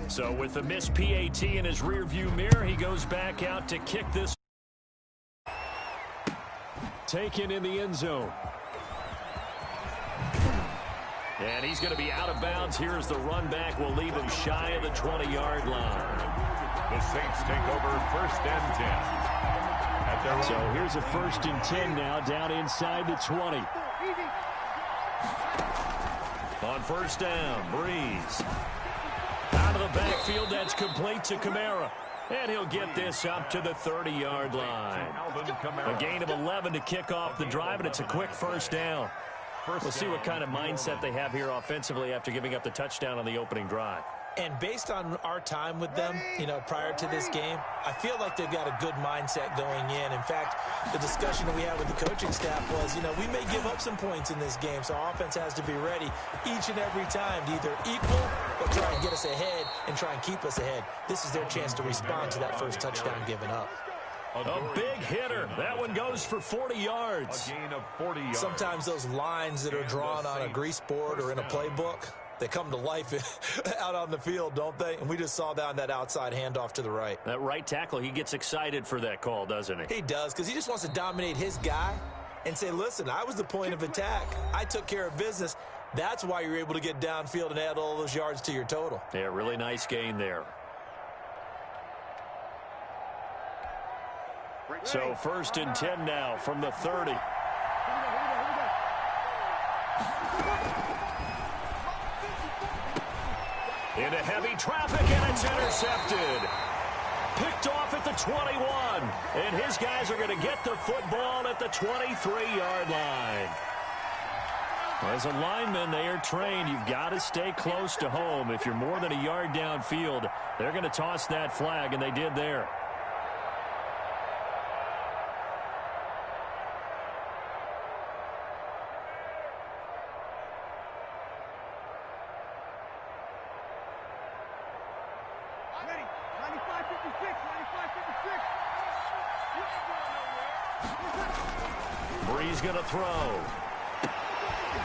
So with the missed PAT in his rearview mirror, he goes back out to kick this. Taken in the end zone. And he's going to be out of bounds. Here's the run back. Will leave him shy of the 20-yard line. The Saints take over 1st and 10. So here's a 1st and 10 now, down inside the 20. On 1st down, Breeze. Out of the backfield, that's complete to Kamara. And he'll get this up to the 30-yard line. A gain of 11 to kick off the drive, and it's a quick 1st down. We'll see what kind of mindset they have here offensively after giving up the touchdown on the opening drive. And based on our time with them, prior to this game, I feel like they've got a good mindset going in. In fact, the discussion that we had with the coaching staff was, we may give up some points in this game, so our offense has to be ready each and every time to either equal or try and get us ahead and try and keep us ahead. This is their chance to respond to that first touchdown given up. A big hitter. That one goes for 40 yards. A gain of 40 yards. Sometimes those lines that are drawn on a grease board or in a playbook, they come to life out on the field, don't they? And we just saw that on that outside handoff to the right. That right tackle, he gets excited for that call, doesn't he? He does, because he just wants to dominate his guy and say, listen, I was the point of attack. I took care of business. That's why you're able to get downfield and add all those yards to your total. Yeah, really nice gain there. So 1st and 10 now from the 30. Into heavy traffic, and it's intercepted. Picked off at the 21. And his guys are going to get the football at the 23-yard line. As a lineman, they are trained. You've got to stay close to home. If you're more than a yard downfield, they're going to toss that flag, and they did there. Breeze going to throw.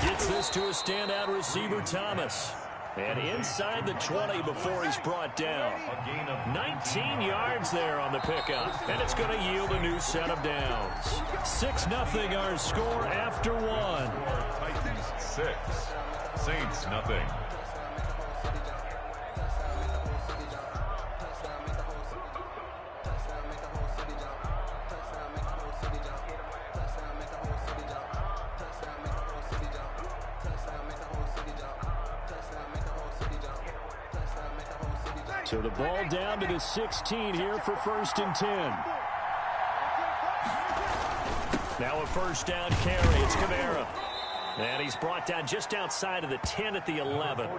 Gets this to a standout receiver, Thomas. And inside the 20 before he's brought down. 19 yards there on the pickup. And it's going to yield a new set of downs. 6-0 our score after one. Titans 6, Saints nothing. So the ball down to the 16 here for 1st and 10. Now a 1st down carry. It's Kamara. And he's brought down just outside of the 10 at the 11.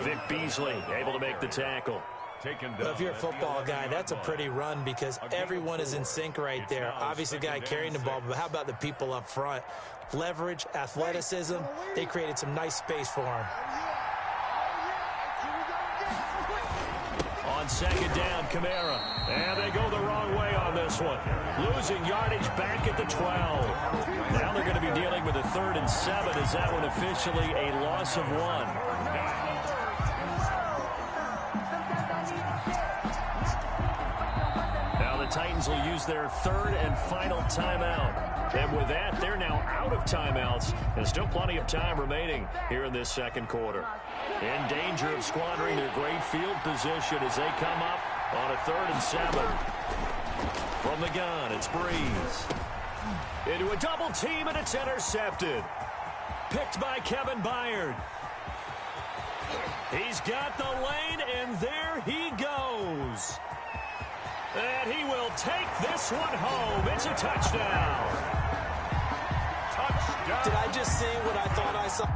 Vic Beasley able to make the tackle. Well, if you're a football guy, that's a pretty run because everyone is in sync right there. Obviously, the guy carrying the ball, but how about the people up front? Leverage, athleticism, they created some nice space for him. On 2nd down, Kamara. And they go the wrong way on this one. Losing yardage back at the 12. Now they're going to be dealing with a 3rd and 7. Is that one officially a loss of 1? Now the Titans will use their 3rd and final timeout. And with that, they're now out of timeouts. And still plenty of time remaining here in this 2nd quarter. In danger of squandering their great field position as they come up on a 3rd and 7. From the gun, it's Breeze. Into a double team, and it's intercepted. Picked by Kevin Byard. He's got the lane, and there he goes. And he will take this one home. It's a touchdown. Touchdown. Did I just see what I thought I saw?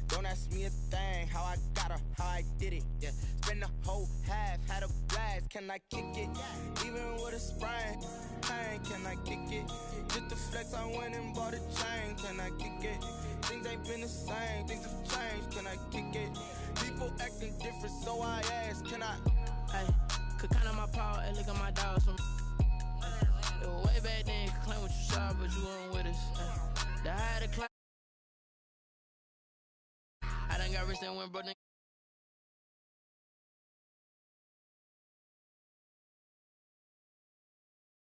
Don't ask me a thing, how I got her, how I did it, yeah. Spend the whole half, had a blast, can I kick it? Even with a sprain, can I kick it? Just the flex, I went and bought a chain, can I kick it? Things ain't been the same, things have changed, can I kick it? People acting different, so I ask, can I? Hey, could count on my power, and look at my dogs from way back then, you could claim what you saw, but you weren't with us. The higher the claim. I done got rich and went broke.